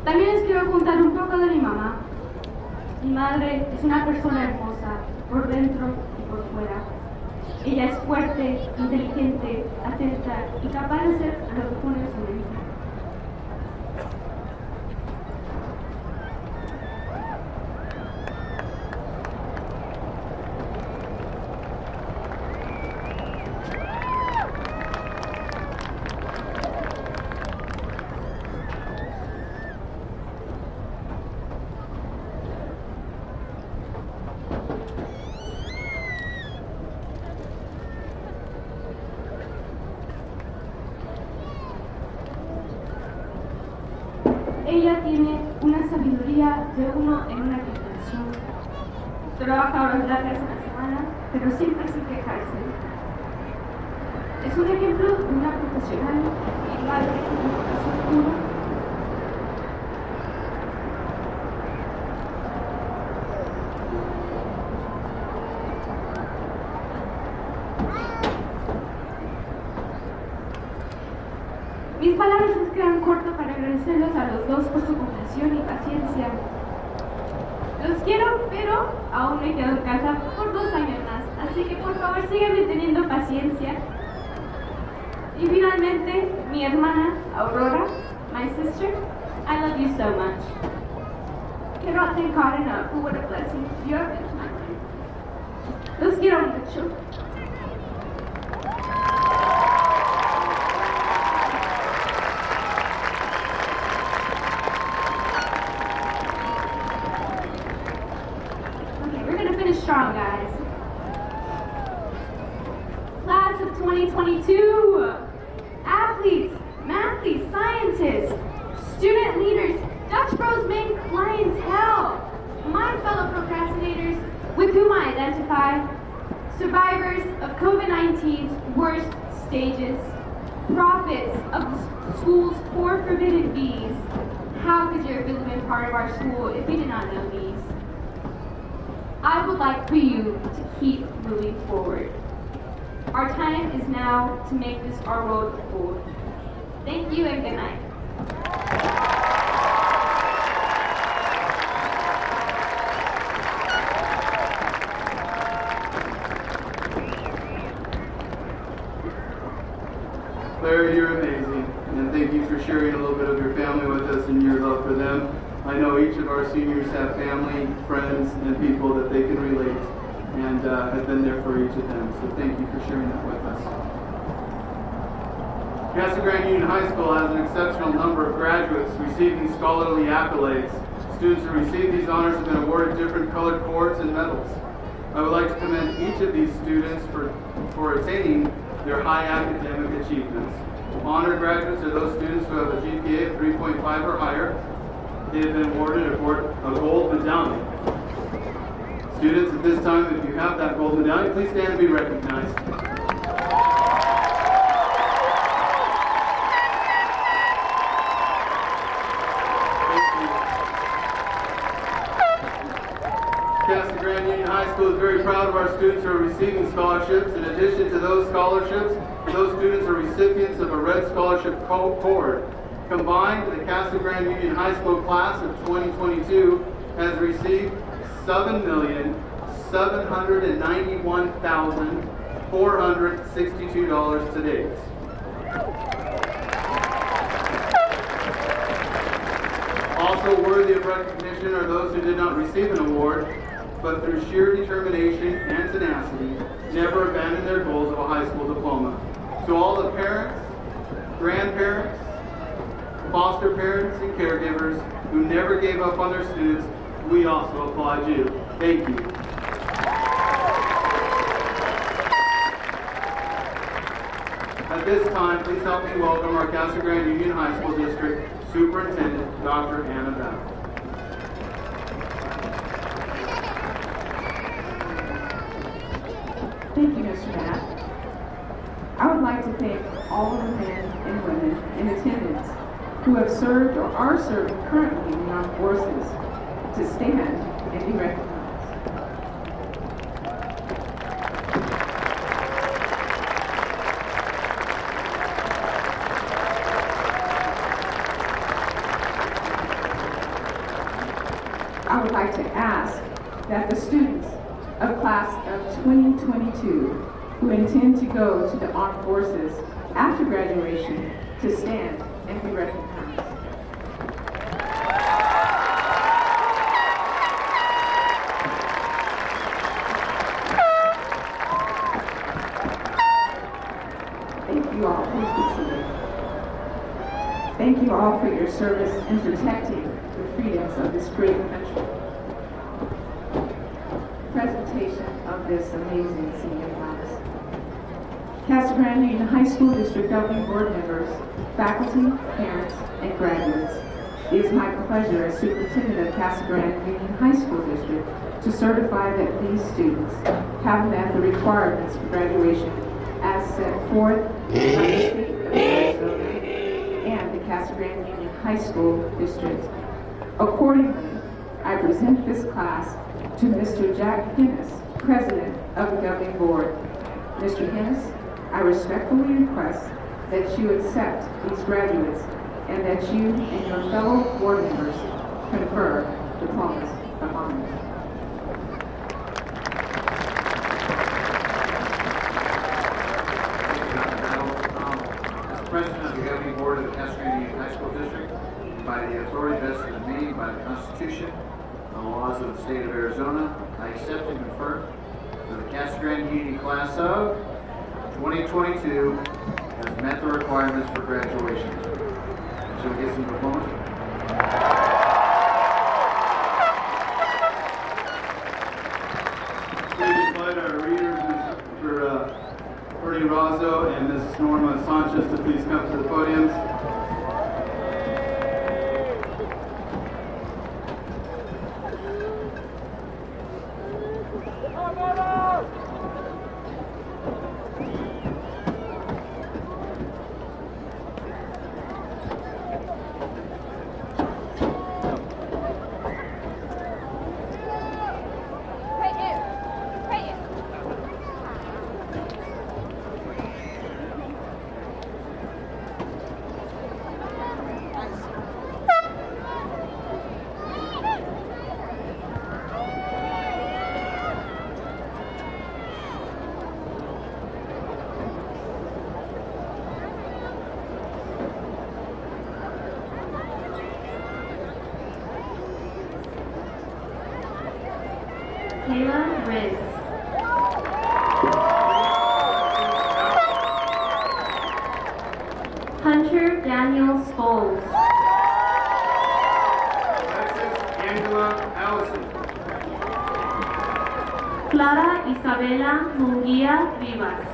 También les quiero contar un poco de mi mamá. Mi madre es una persona hermosa, por dentro y por fuera. Ella es fuerte, inteligente, atenta y capaz de hacer lo que pone en su mente. Ella tiene una sabiduría de uno en una generación. Trabaja horas largas a la semana, pero siempre sin quejarse. Es un ejemplo de una profesional y madre con un corazón puro. Mis palabras nos quedan cortas para agradecerlos a los dos por su comprensión y paciencia. Los quiero, pero aún me quedo en casa por 2 años más, así que por favor síganme teniendo paciencia. Y finalmente, mi hermana Aurora, my sister, I love you so much. Cannot thank God enough for what a blessing you have been to my life. Los quiero mucho. Strong, guys. Class of 2022, athletes, mathletes, scientists, student leaders, Dutch Bros main clientele, my fellow procrastinators with whom I identify, survivors of COVID-19's worst stages, prophets of the school's 4 forbidden Bs. How could you have been part of our school if you did not know these? I would like for you to keep moving forward. Our time is now to make this our road forward. Thank you and good night. Claire, you're amazing, and thank you for sharing a little bit of your family with us and your love for them. I know each of our seniors have family, friends, and people that they can relate, and have been there for each of them. So thank you for sharing that with us. Casa Grande Union High School has an exceptional number of graduates receiving scholarly accolades. Students who receive these honors have been awarded different colored cords and medals. I would like to commend each of these students for attaining their high academic achievements. Honored graduates are those students who have a GPA of 3.5 or higher. They have been awarded a gold medallion. Students, at this time, if you have that gold medallion, please stand and be recognized. Casa Grande Union High School is very proud of our students who are receiving scholarships. In addition to those scholarships, those students are recipients of a Red Scholarship Cord. Combined, the Casa Grande Union High School class of 2022 has received $7,791,462 to date. Also worthy of recognition are those who did not receive an award, but through sheer determination and tenacity, never abandoned their goals of a high school diploma. To all the parents, grandparents, foster parents, and caregivers who never gave up on their students, we also applaud you. Thank you. At this time, please help me welcome our Casa Grande Union High School District Superintendent, Dr. Anna Battle. Thank you, Mr. Matt. I would like to thank all of the men and women in attendance who have served or are serving currently in the armed forces to stand and be recognized. I would like to ask that the students of class of 2022 who intend to go to the armed forces after graduation to stand and be recognized. Thank you all. Please be seated. Thank you all for your service in protecting the freedoms of this great country. Presentation of this amazing senior class. Casa Grande Union High School District Governing Board members, faculty, parents, and graduates, it is my pleasure as Superintendent of Casa Grande Union High School District to certify that these students have met the requirements for graduation as set forth by the state of Arizona and the Casa Grande Union High School District. Accordingly, I present this class to Mr. Jack Hennis, President of the Governing Board. Mr. Hennis, I respectfully request that you accept these graduates and that you and your fellow board members confer diplomas of honor. As President of the Governing Board of the Casa Grande Union High School District, by the authority vested in me by the Constitution and the laws of the state of Arizona, I accept and confer that the Casa Grande Union class of 2022 has met the requirements for graduation. Shall we get some diplomas? Please invite our readers, Mr. Bernie Razzo and Mrs. Norma Sanchez, to please come to the podiums. Kayla Riggs. Hunter Daniel Scholes. Alexis Angela Allison. Clara Isabela Munguia Rivas.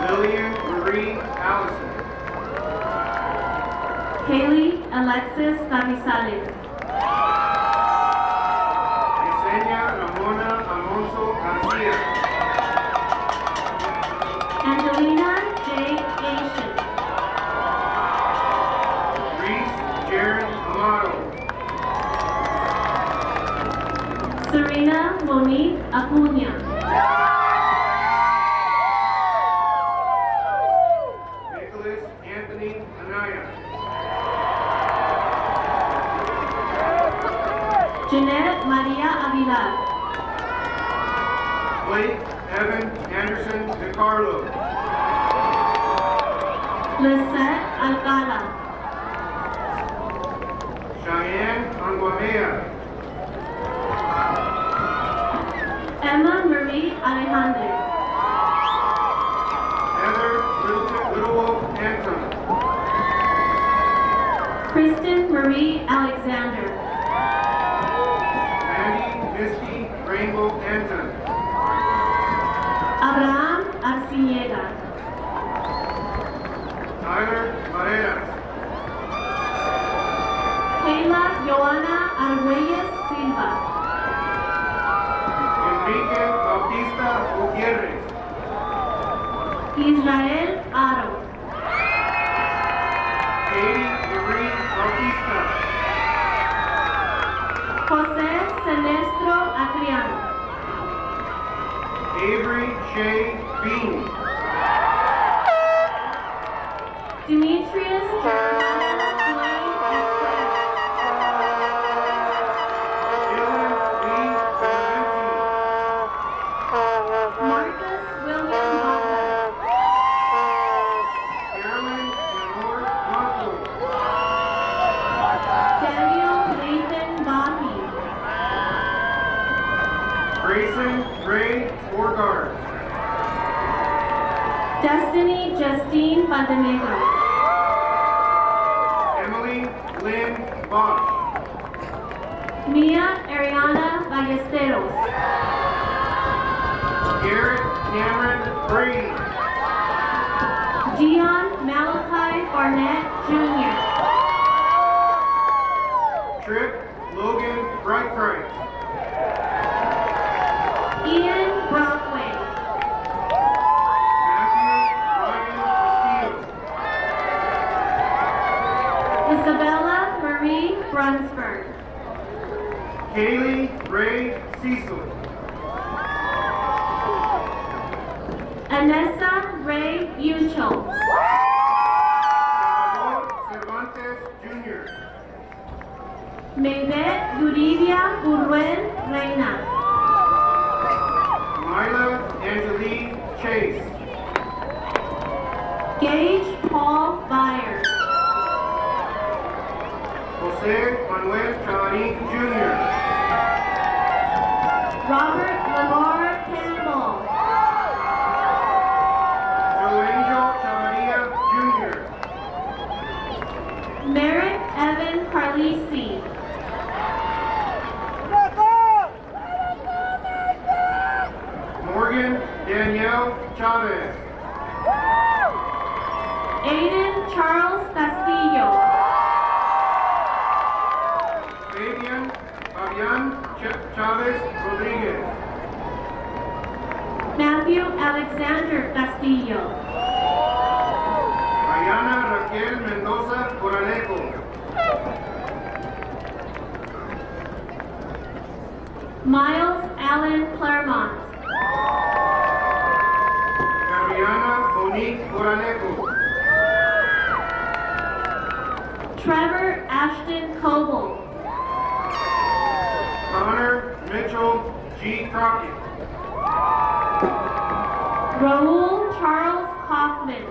Lillian Marie Allison. Haley Alexis Carrizales. Yesenia Ramona Alonso Garcia. Angelina J. Asian. Reese Jared Amaro. Serena Monique Acuna. Nicholas Anthony Anaya. Jeanette Maria Avilar. Blake Evan Anderson DeCarlo. Lisette Alcala. Cheyenne Anguamea. Emma Marie Alejandez. Heather Little Anton. Kristen Marie Alexander. Mandy Misty Rainbow Anton. Abraham Arciniega. Tyler Barreras. Kayla Joana Arguelles Silva. Enrique Bautista Gutierrez. Israel Aro. Katie Marie Bautista. José Celestro Atrián. Avery Shea Bean. Demetrius Jeremiah Dwayne Esquer. 4 guards. Destiny Justine Valdenegro. Emily Lynn Bosch. Mia Ariana Ballesteros. Garrett Cameron Brady. Dion Malachi Barnett Jr. Tripp Logan Brightkreitz. Ian Brockway. Matthew Ryan Castillo. Isabella Marie Brunsberg. Kaylee Ray Cecil. Anessa Ray Uchel. Salvador Cervantes Jr. Maybet Yuribia Uruen Reina. Myla Angeline Chase. Gage Paul Byers. Jose Manuel Chavarin Jr. Robert Lamar Campbell. Joe Angel Chavaria Jr. Merrick Evan Carlisi. Morgan Danielle Chavez. Aiden Charles Castillo. Fabian Chavez Rodriguez. Matthew Alexander Castillo. Ayana Raquel Mendoza Coralejo. Miles Allen Claremont. Gabriana Monique Coralejo. Trevor Ashton Coble. Connor Mitchell G. Crockett. Raul Charles Kaufman.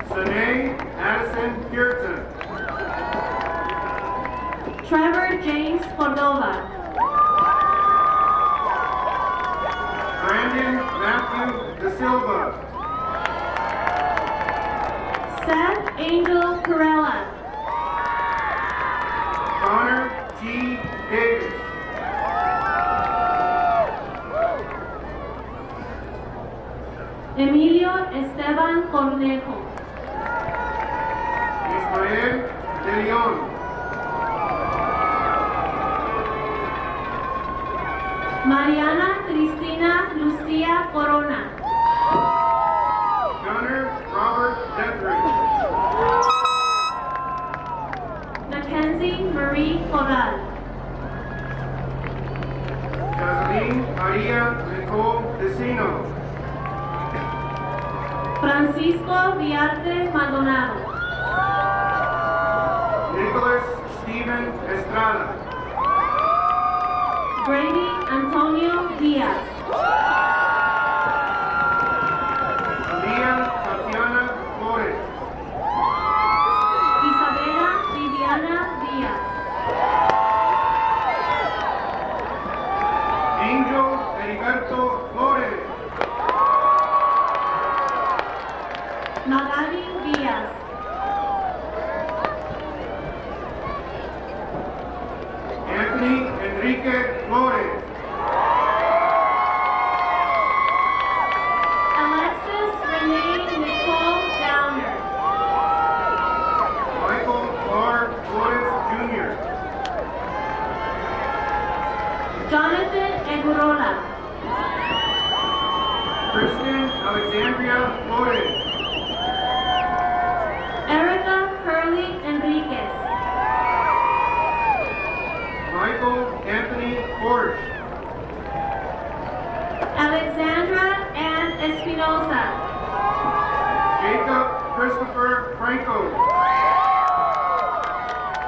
Sine Addison Pearson. Trevor James Cordova. Brandon Matthew De Silva. Seth Angel Corella. Connor T. Davis. Emilio Esteban Cornejo. Ismael De Leon. Mariana Cristina Lucia Corona. Gunner Robert Dethridge. Mackenzie Marie Corral. Jasmine Maria Nicole Decino. Francisco Viarte Maldonado. Nicholas Steven Estrada. Brady Antonio Diaz. Maria Tatiana Flores. Isabela Viviana Diaz. Angel Heriberto Flores. Magali Diaz. Anthony Enrique Flores. Alexis Renee Nicole Downer. Michael R. Flores Jr. Jonathan Egurola. Kristen Alexandria Flores. Erica Curly Enriquez. Michael Anthony Porsche. Alexandra Ann Espinosa. Jacob Christopher Franco.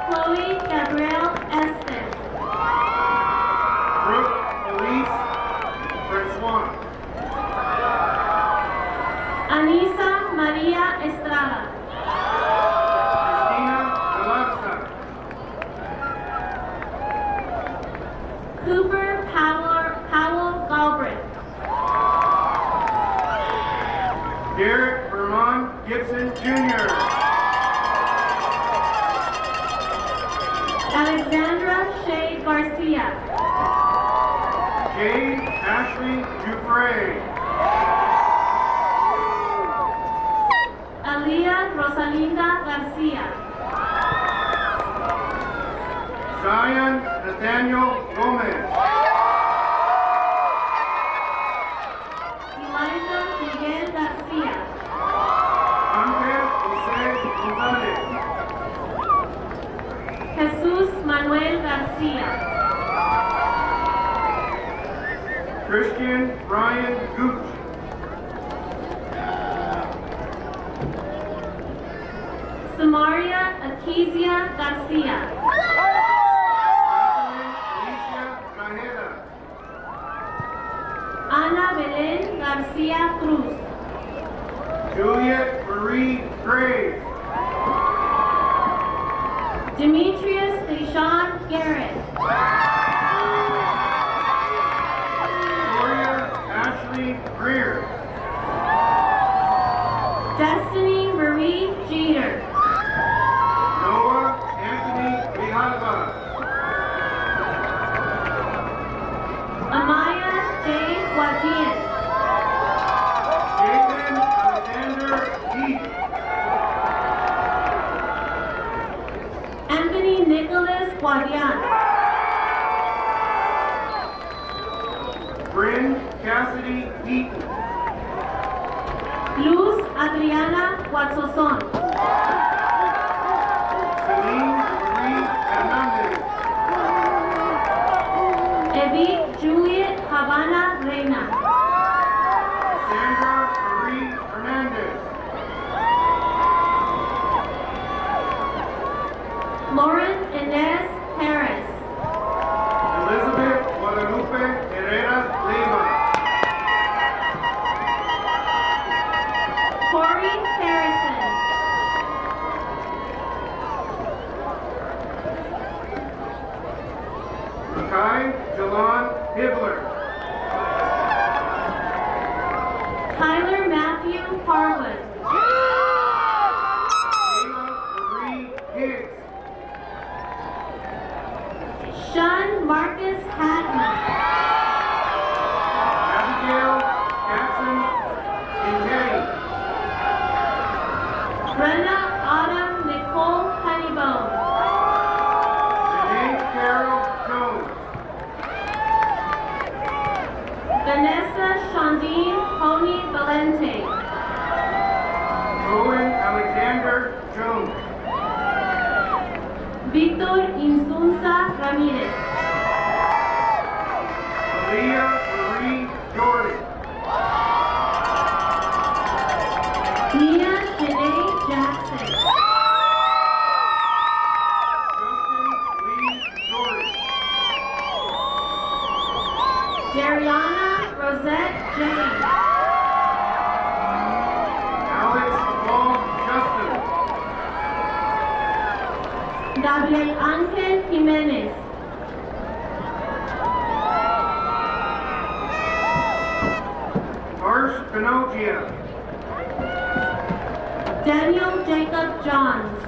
Chloe Gabrielle Estes. Brooke Elise Francois. Anisa Maria Estrada. Christina Galarza. Cooper Powell Galbraith. Garcia. Jade Ashley Dufresne. Aliyah Rosalinda Garcia. Zion Nathaniel Gomez. Elijah Miguel Garcia. Ángel José González. Jesus Manuel Garcia. Christian Brian Gooch. Samaria Akezia Garcia. Jocelyn Alicia Grajeda. Ana Belén Garcia Cruz. Juliet Marie Graves. Demetrius Deshawn Garrett. Gloria Ashley Greer. Destiny Marie Jeter. Noah Anthony Grijalva. Amaya J. Guadian. Jaden Alexander Heath. Anthony Nicholas Guadian. Bryn Cassidy Eaton. Luz Adriana Guatzozón. Celine Marie Hernandez. Edith Juliet Havana Reina. Sandra Marie Hernandez. Lauren Inez Harris. Elizabeth Guadalupe Herrera Leiva. Corey Harrison. Kai Jalon Hibler. Tyler Matthew Harwood. Kayla Marie Higgs. Sean Marcus Hatton. Abigail Jackson Intetti. Brenna Autumn Nicole Honeybone. Janae Carol Jones. Vanessa Shondine Pony Valente. Owen Alexander Jones. Victor Insunza Ramirez. Aaliyah Marie Jordan. Nia Janae Jackson. Justin Lee Jordan. Dariana Rosette James. Alex Paul Justin. Gabriel Ángel Jiménez. Harsh Pinogia. Daniel Jacob Johns.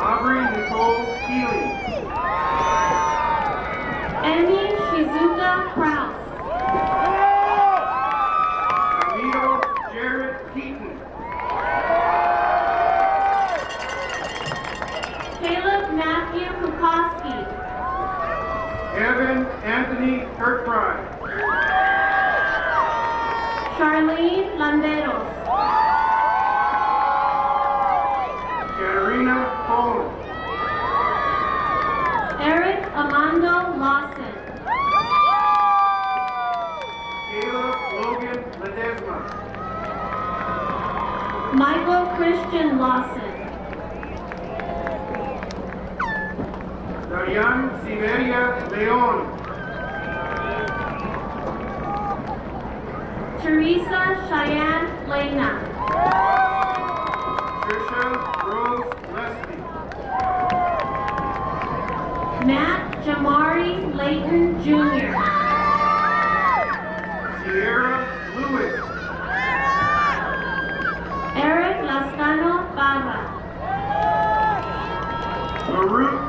Aubrey Nicole Keeley. Emmy Shizuka Kraus. Emilio Jared Keaton. Caleb Matthew Kukoski. Evan Anthony Kirkbride. Charlene Landeros. Katerina Cohen. Eric Amando Lawson. Caleb Logan Ledesma. Michael Christian Lawson. Darian Siberia Leon. Teresa Cheyenne Lena. Trisha Rose Leslie. Matt Jamari Layton Jr. Sierra Lewis. Eric Lascano Barra. Baruch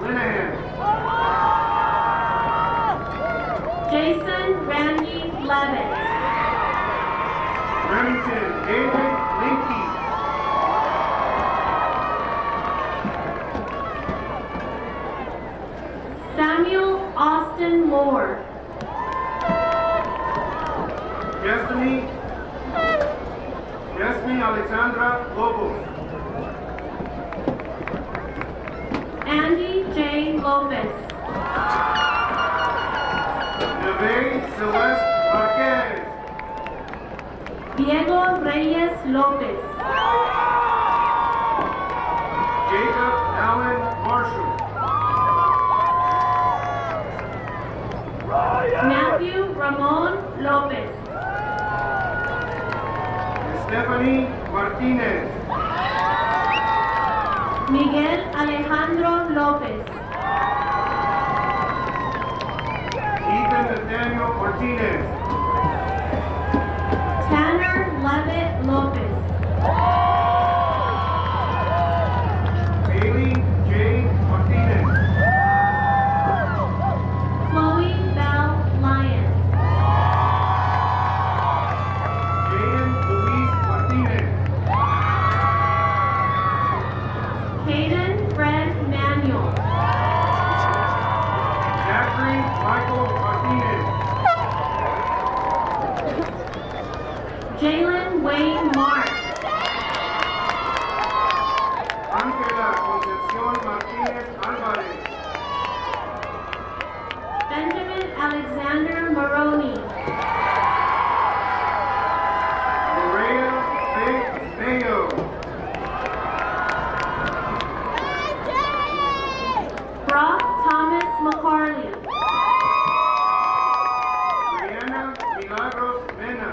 Linehan. Jason Randy Levitt. Remington David Linky. Samuel Austin Moore. Destiny Alexandra Lobos. Andy J. Lopez. Neve Celeste Marquez. Diego Reyes Lopez. Jacob Allen Marshall. Matthew Ramon Lopez. Stephanie Martinez. Miguel Alejandro Lopez. Ethan Nathaniel Martinez. Tanner Levitt Lopez. Bailey J. Martinez. Chloe Bell Lyons. Jaden Luis Martinez. Caden Fred Manuel. Zachary Michael Martinez. Jalen Wayne Mark. Ángela Concepción Martinez Álvarez. Benjamin Alexander Maroney. Maria Faith Mayo. Brock Thomas McCarley. Brianna Milagros Mena.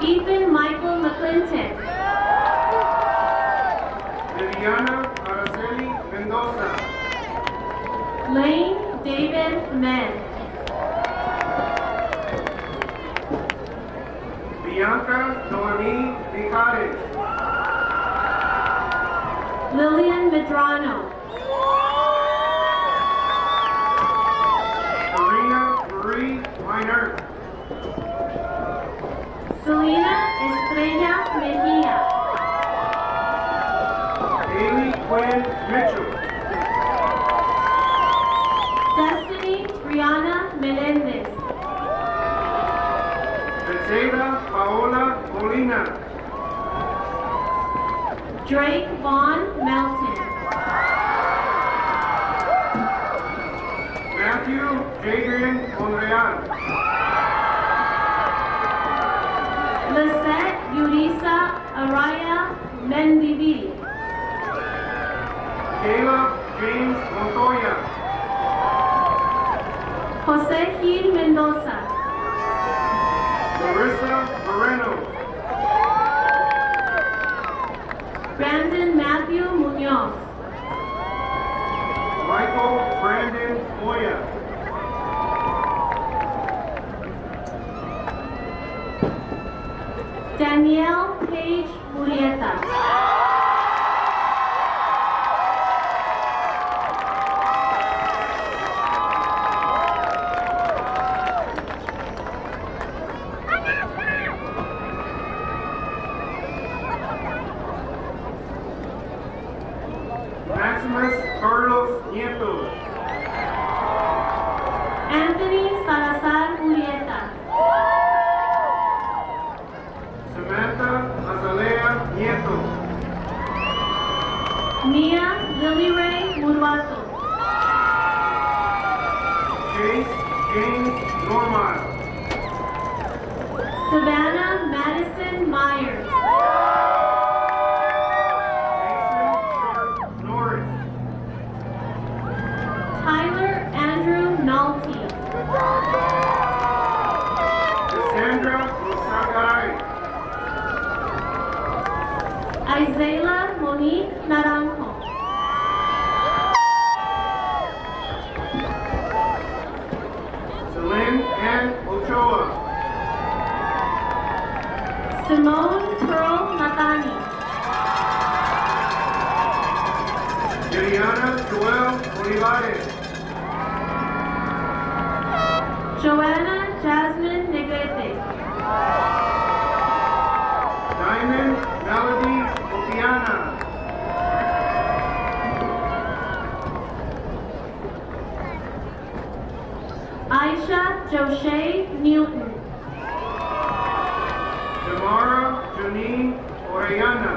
Ethan Michael McClintock. Viviana Araceli Mendoza. Lane David Men. Bianca Noemi Mijares. Lillian Medrano. Karina Marie Weiner. Selena Estrella Mejia. Haley Quinn Mitchell. Destiny Brianna Melendez. Bethsaida Paola Molina. Drake Vaughn Melton. Matthew Jadrian Monreal. Lisette Yurisa Araya Mendivil. Caleb James Montoya. Jose Gil Mendoza. Marissa Moreno. Brandon Matthew Munoz. Michael Brandon Moya. Danielle Page Murieta. Maximus Carlos Nieto. Anthony Salazar Murieta. Samantha Azalea Nieto. Mia Lily Ray Murwato. Chase James Normile. Savannah Madison Myers. Mason Sharp Norris. Tyler Andrew Nolte. Cassandra Rosagai. Isela Monique Naranjo. Celine Ann Ochoa. Eliana Joel Olivares. Joanna Jasmine Negrete. Diamond Melody Opiana. Aisha Joshe Newton. Tamara Janine Orellana.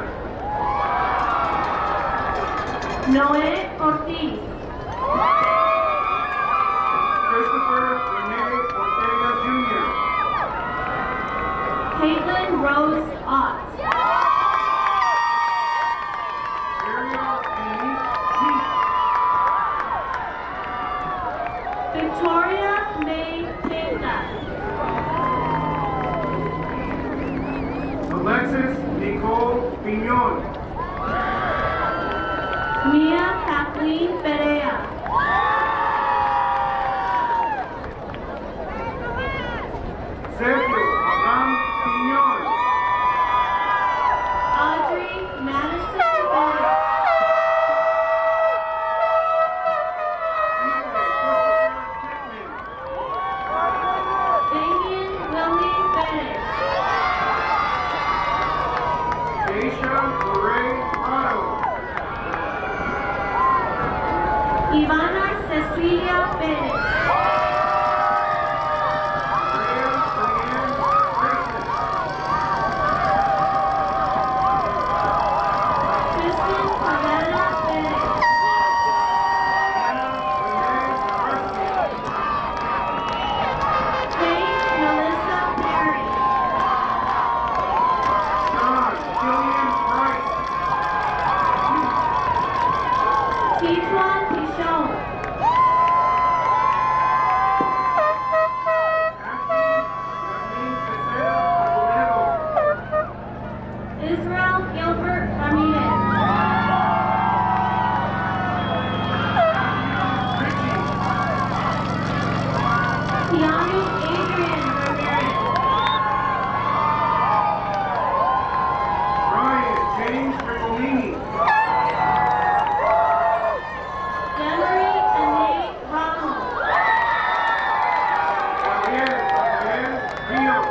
Noé Ortiz. Christopher Rene Ortega Jr. Caitlin Rose Ott. Ariel Annick Heath. Victoria May Pinta. Alexis Nicole Piñon. Mia Kathleen Perea. Sergio Abraham Piñon. Audrey Madison Bennett. Damien Willie Bennett. Aisha Lorraine Prado. Ivana Cecilia Bennett. Rhea Diane Grayson. Kristen Pavetta Bennett. Anna Renee Rusty. Faith Melissa Perry. John Killian Price. Titwa Pichon. Ashley Yasmin Casero Aguero. Israel Gilbert Ramirez. Richie. Keanu Adrian Ramirez. Ryan James Riccolini. Demery Anay Ramos. Javier Rafael Rios.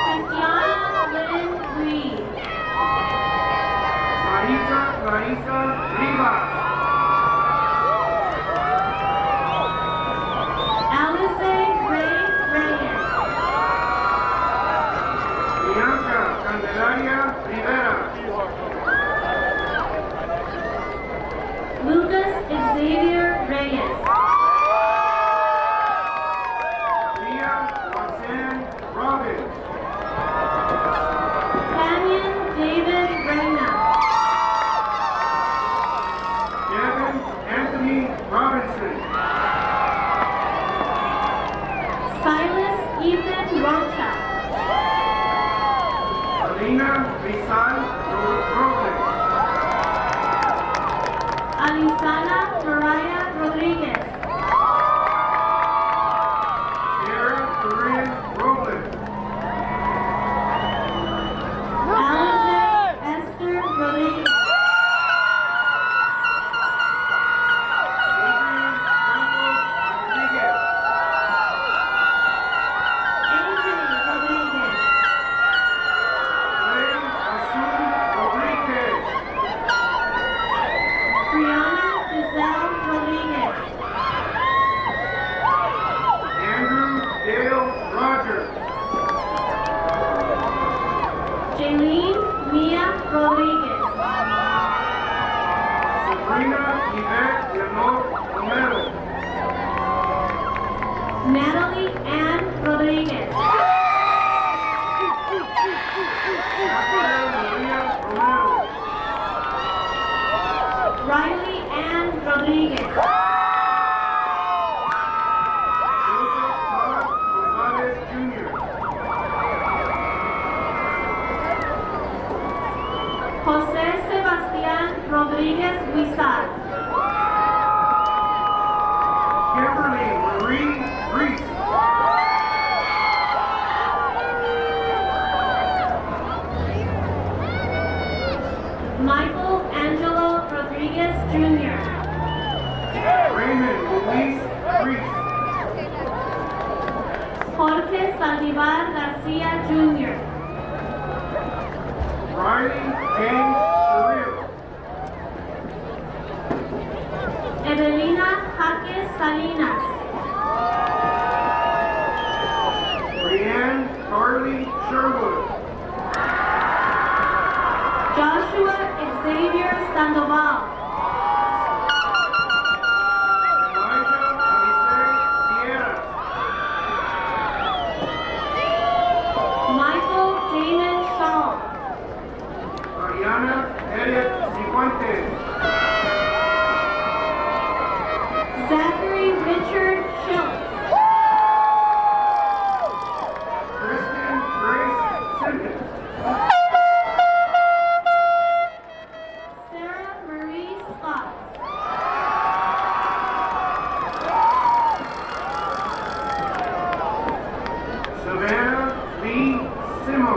Christiana Lynn Reed. Marita Clarisa Rivas. Alice Ray Reyes. Bianca Candelaria Rivera. Lucas Xavier Reyes. Leah Roxanne Robin. Canyon David Reyna. Devin Anthony Robinson. Silas Ethan Rocha. Alina Rizal Robles. Alisana Mariah Rodriguez. Sarah Corinne Robles. Alize Esther Rodriguez. Adrian Campos Rodriguez. AJ Rodriguez. Clay Asun Rodriguez. Brianna Giselle Rodriguez. Andrew Dale Rogers. Jaylene Mia Rodriguez. Sabrina Yvette Leonor Romero. Natalie Ann Rodriguez. Rafael Maria Romero. Riley Ann Rodriguez. Joseph Todd Rosales Jr. José Sebastián Rodríguez Guizar. Kimberly Marie Reese. Michael Angelo Rodriguez Jr. Raymond Luis Reese. Jorge Saldivar Garcia Jr. Riley James Sherrill. Evelina Jaques Salinas. Brianne Carly Sherwood. Joshua Xavier Sandoval. Elijah Eliseo Sierra. Michael Damon Shaw. Ariana Elliot Cifuentes. Zachary Richard Schultz. Kristen Grace Simpkins. Sarah Marie Scott. Savannah Lee Simo.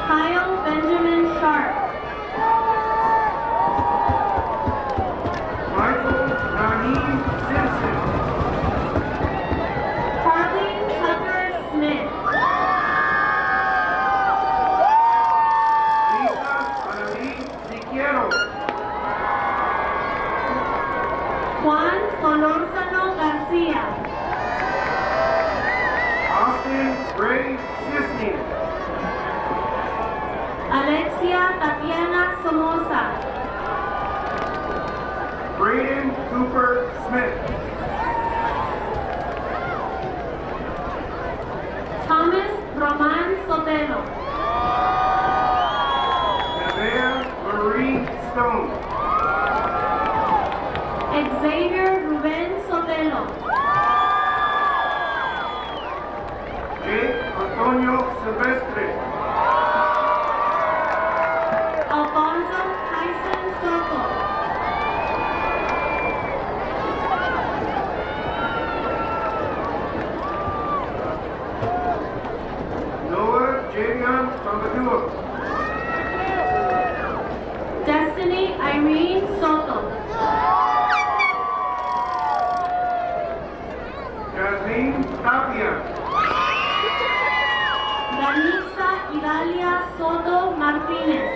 Kyle Benjamin Sharp. Michael Naheem Simpson. Carly Tucker Smith. Lisa Analí Siquiero. Juan Solórzano García. Austin Ray Sisney. Alexia Tatiana Somoza. Braden Cooper Smith. Thomas Roman Sotelo. Nevaeh Marie Stone. Xavier Rubén Sotelo. Jake Antonio Silvestre. Alfonso Tyson Soto. Noah Javion Tombadua. Destiny Irene Soto. Jasmine Tapia. Danixa Idalia Soto Martínez.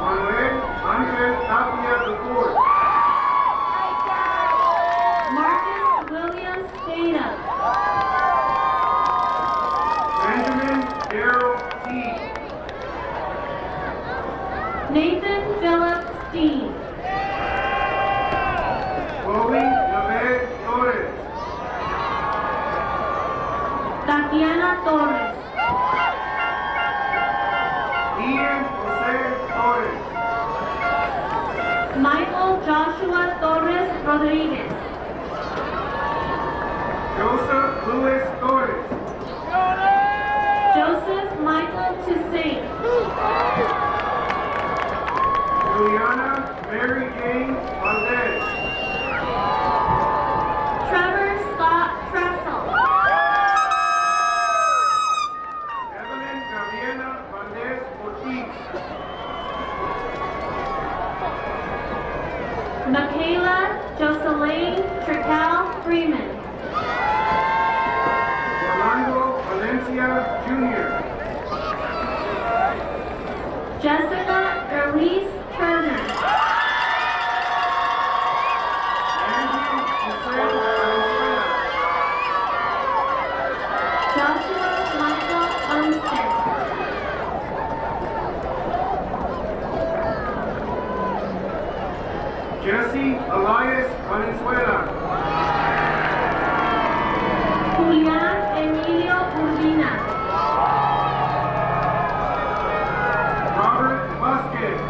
Manuel Angel Tapia IV. Marcus William Stata. Benjamin Darrell T. Nathan Philip Steen. Chloe Yvette Torres. Tatiana Torres. Ian Jose Torres. Michael Joshua Torres Rodriguez. Joseph Louis Torres. Joseph Michael Toussaint. Juliana Mary Jane Valdez. Trevor Scott Tressel. Evelyn Gabriela Valdez Ortiz. Michaela Jocelyn Trical Freeman. Orlando Valencia Jr. Jessica Elise Turner. Andrew Jose Valenzuela. Joshua Michael Umstead. Jesse Elias Valenzuela. Julián Emilio Urbina. Robert Vasquez.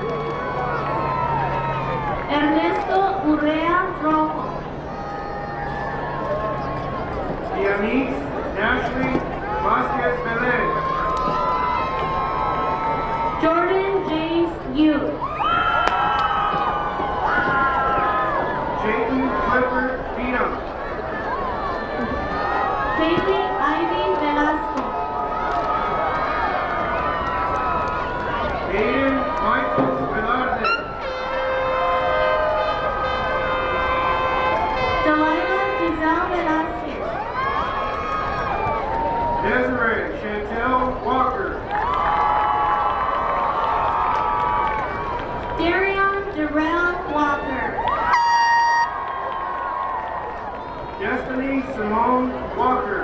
Ernesto Urrea Rojo. Dianise Ashley Vasquez Velez. Jordan James Yu. Jayden Clifford Beadham. Haley Ivy Velasco. Chantel Walker. Darion Darrell Walker. Destiny Simone Walker.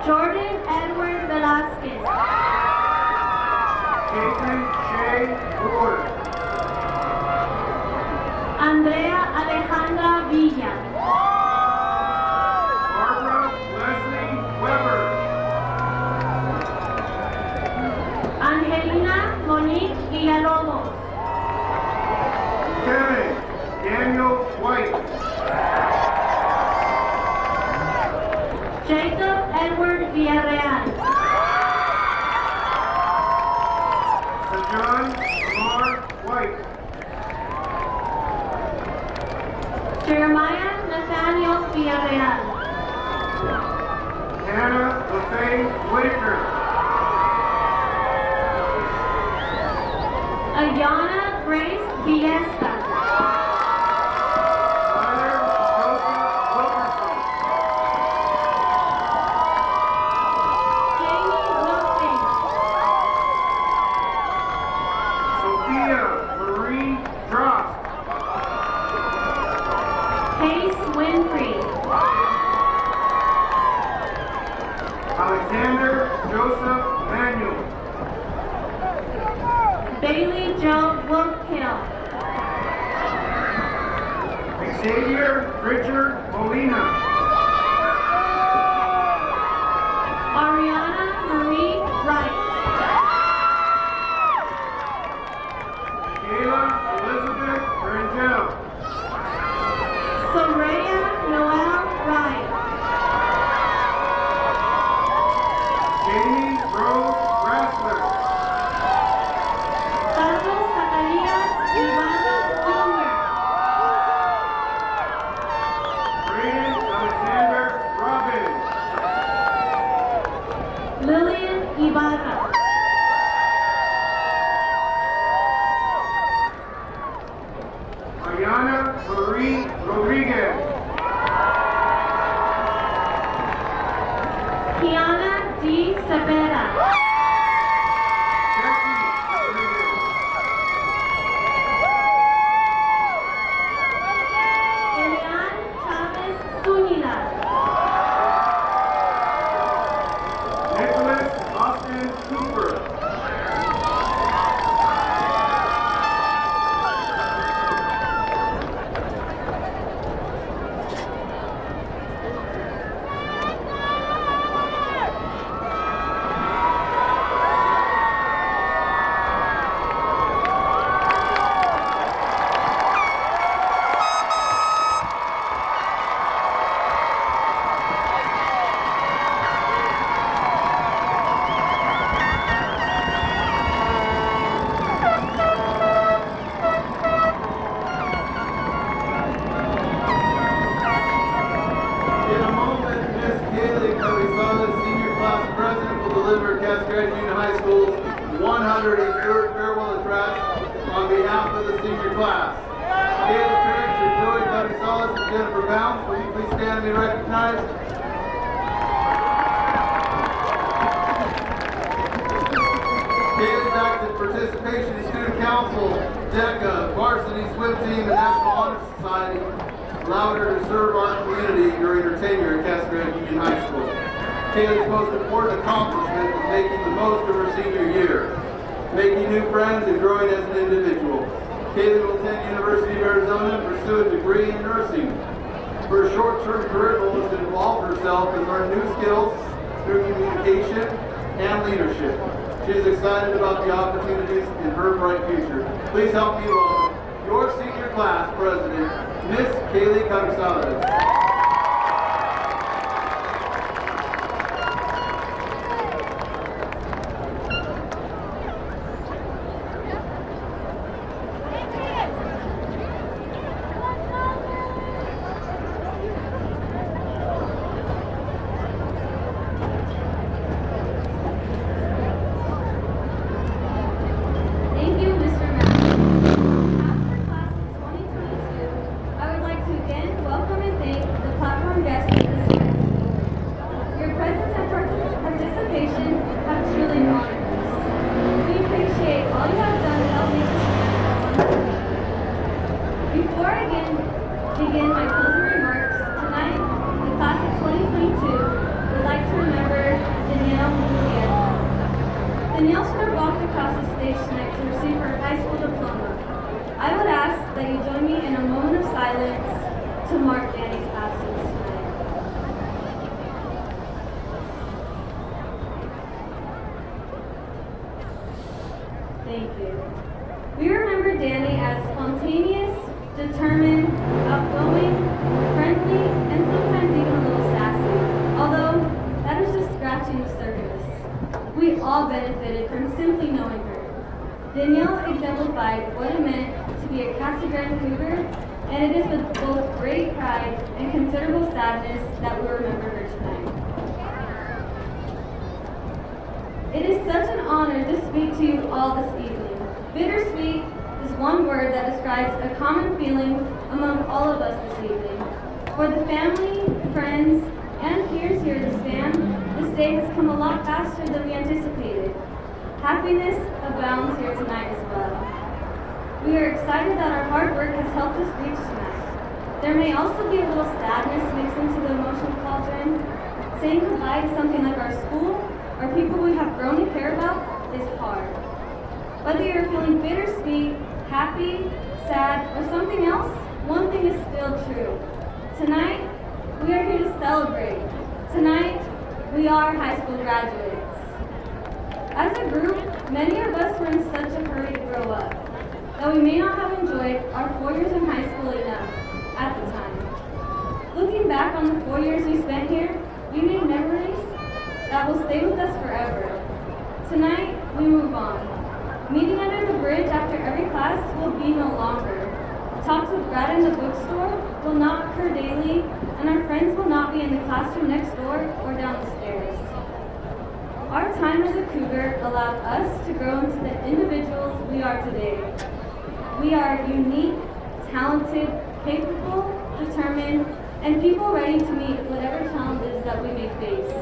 Jordan Edward Velasquez. Caitlin Shay Ward. Andrea Alejandra Villa. Barbara Leslie Weber. Angelina Monique Villalobos. Kevin Daniel White. Jacob Edward Villarreal. John Lamar White. Jeremiah Nathaniel Villarreal. Hannah LaFay Whitaker. Ayana Grace Villestas. Tyler Joseph Wilkerson. Jamie Wilson. Sophia Marie Drost. Pace Winfrey. Alexander Joseph Manuel. Bailey Joe Wolfkill. Xavier Richard Molina. Ariana Marie Wright. Kayla Elizabeth Rangel. Soraya Noel Wright. Jamie Rose Rassler. Carlos Zacarías Ibarra Jr. Braden Alexander Robbins. Lillian Ibarra. Ayana Marie Rodriguez. Kiana D. Cepeda. Jackie Rodriguez. Elian Chavez Zúñiga. Nicholas Austin Cooper. In a moment, Miss Kaylee Carrizales, Senior Class President, will deliver Casa Grande Union High School's 103rd farewell address on behalf of the senior class. Kaylee's parents are Joey Carrizales and Jennifer Bounds. Will you please stand and be recognized? Kaylee's active participation in student council, DECA, varsity swim team, and National Honor Society allowed her to serve our community during her tenure at Casa Grande Union High School. Kaylee's most important accomplishment was making the most of her senior year, making new friends and growing as an individual. Kaylee will attend University of Arizona and pursue a degree in nursing. Her short-term career goal is to involve herself and learn new skills through communication and leadership. She is excited about the opportunities in her bright future. Please help me welcome your senior class president, Miss Kaylee Carrizales. Thank you, Mr. Matthews. After class of 2022, I would like to again welcome and thank the stage tonight to receive her high school diploma. I would ask that you join me in a moment of silence to mark Danny's absence tonight. Thank you. We remember Danny as spontaneous, determined, outgoing, friendly, and sometimes even a little sassy. Although, that is just scratching the surface. We all benefited from simply knowing her. Danielle exemplified what it meant to be a Casa Grande Cougar, and it is with both great pride and considerable sadness that we remember her tonight. It is such an honor to speak to you all this evening. Bittersweet is one word that describes a common feeling among all of us this evening. For the family, friends, and peers here to stand, this day has come a lot faster than we anticipated. Happiness abounds here tonight as well. We are excited that our hard work has helped us reach tonight. There may also be a little sadness mixed into the emotional cauldron. Saying goodbye to something like our school or people we have grown to care about is hard. Whether you're feeling bittersweet, happy, sad, or something else, one thing is still true. Tonight, we are here to celebrate. Tonight, we are high school graduates. As a group, many of us were in such a hurry to grow up that we may not have enjoyed our 4 years in high school enough at the time. Looking back on the 4 years we spent here, we made memories that will stay with us forever. Tonight, we move on. Meeting under the bridge after every class will be no longer. Talks with Brad in the bookstore will not occur daily, and our friends will not be in the classroom next door or down the stairs. Our time as a Cougar allowed us to grow into the individuals we are today. We are unique, talented, capable, determined, and people ready to meet whatever challenges that we may face.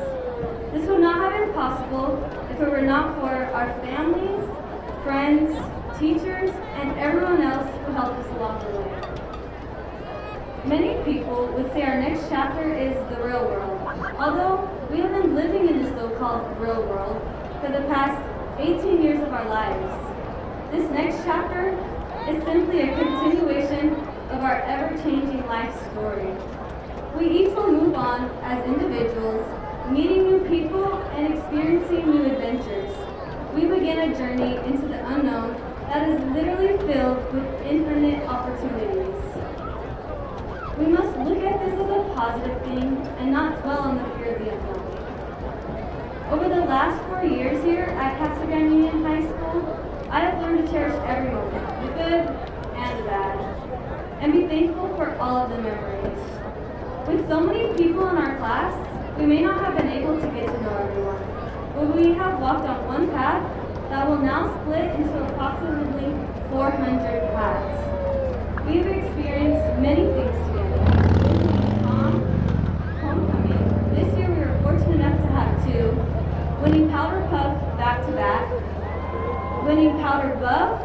This would not have been possible if it were not for our families, friends, teachers, and everyone else who helped us along the way. Many people would say our next chapter is the real world, although we have been living in the so-called real world for the past 18 years of our lives. This next chapter is simply a continuation of our ever-changing life story. We each will move on as individuals, meeting new people and experiencing new adventures. We begin a journey into the unknown that is literally filled with infinite opportunities. We must look at this as a positive thing and not dwell on the fear of the unknown. Over the last 4 years here at Casa Grande Union High School, I have learned to cherish every moment, the good and the bad, and be thankful for all of the memories. With so many people in our class, we may not have been able to get to know everyone, but we have walked on one path that will now split into approximately 400 paths. We have experienced many things together. Prom, homecoming. This year we were fortunate enough to have 2. Winning Powder Puff back-to-back. Winning Powder Buff.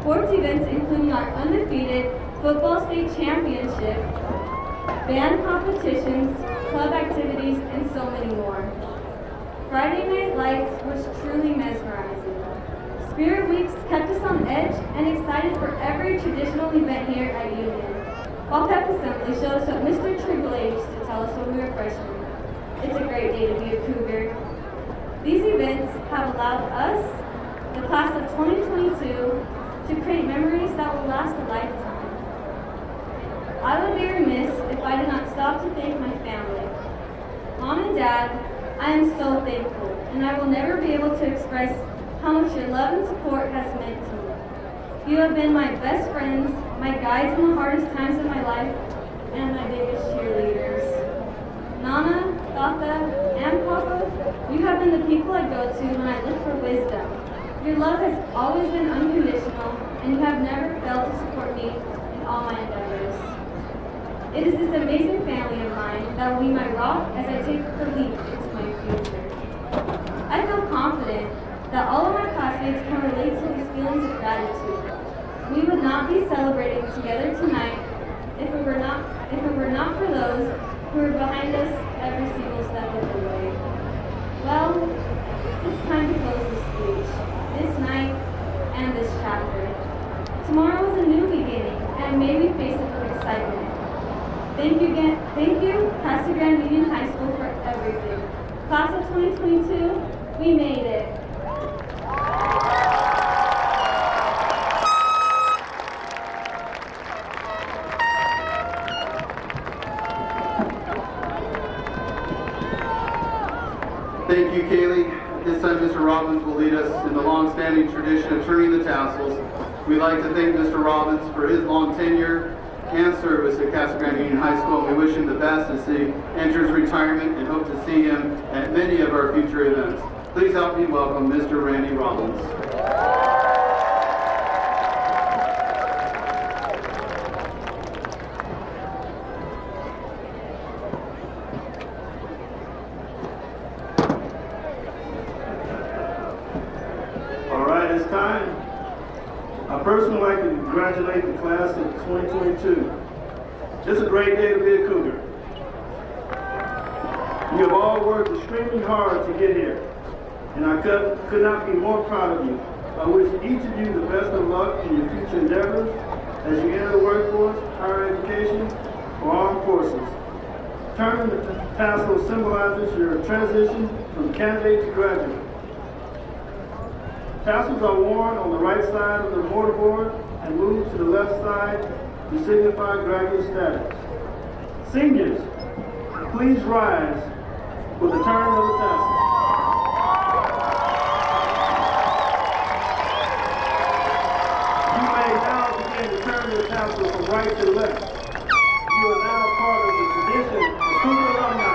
Sports events including our undefeated football state championship, band competitions, club activities, and so many more. Friday Night Lights was truly mesmerizing. Spirit Weeks kept us on edge and excited for every traditional event here at Union. While Pep Assembly showed us what Mr. Triboulet used to tell us when we were freshmen. It's a great day to be a Cougar. These events have allowed us, the class of 2022, to create memories that will last a lifetime. I would be remiss if I did not stop to thank my family. Mom and Dad, I am so thankful, and I will never be able to express how much your love and support has meant to me. You have been my best friends, my guides in the hardest times of my life, and my biggest cheerleaders. Nana, Tata, and Papa, you have been the people I go to when I look for wisdom. Your love has always been unconditional, and you have never failed to support me in all my endeavors. It is this amazing family of mine that will be my rock as I take the leap into my future. I feel confident that all of my classmates can relate to these feelings of gratitude. We would not be celebrating together tonight if it were not for those who are behind us every single step of the way. Well, it's time to close this speech. This night, Thank you, Casa Grande Union High School for everything. Class of 2022, we made it. Thank you, Kaylee. At this time, Mr. Robbins will lead us in the long-standing tradition of turning the tassels. We'd like to thank Mr. Robbins for his long tenure and service at Casa Grande Union High School. We wish him the best as he enters retirement and hope to see him at many of our future events. Please help me welcome Mr. Randy Robbins. It's time. I personally like to congratulate the class of 2022. It's a great day to be a Cougar. You have all worked extremely hard to get here, and I could not be more proud of you. I wish each of you the best of luck in your future endeavors as you enter the workforce, higher education, or armed forces. Turning the tassel symbolizes your transition from candidate to graduate. Tassels are worn on the right side of the mortarboard and moved to the left side to signify graduate status. Seniors, please rise for the turn of the tassel. You may now begin to turn the tassel from right to left. You are now part of the tradition of Cougar alumni.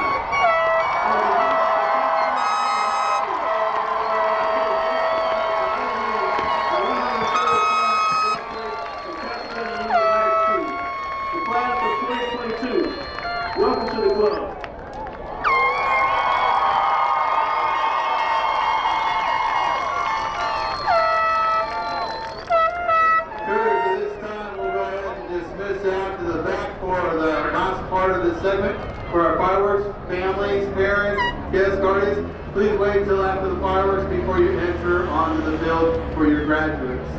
Welcome to the club. Cougars, at this time, we'll go ahead and dismiss out to the back for the last part of this segment. For our fireworks, families, parents, guests, guardians, please wait until after the fireworks before you enter onto the field for your graduates.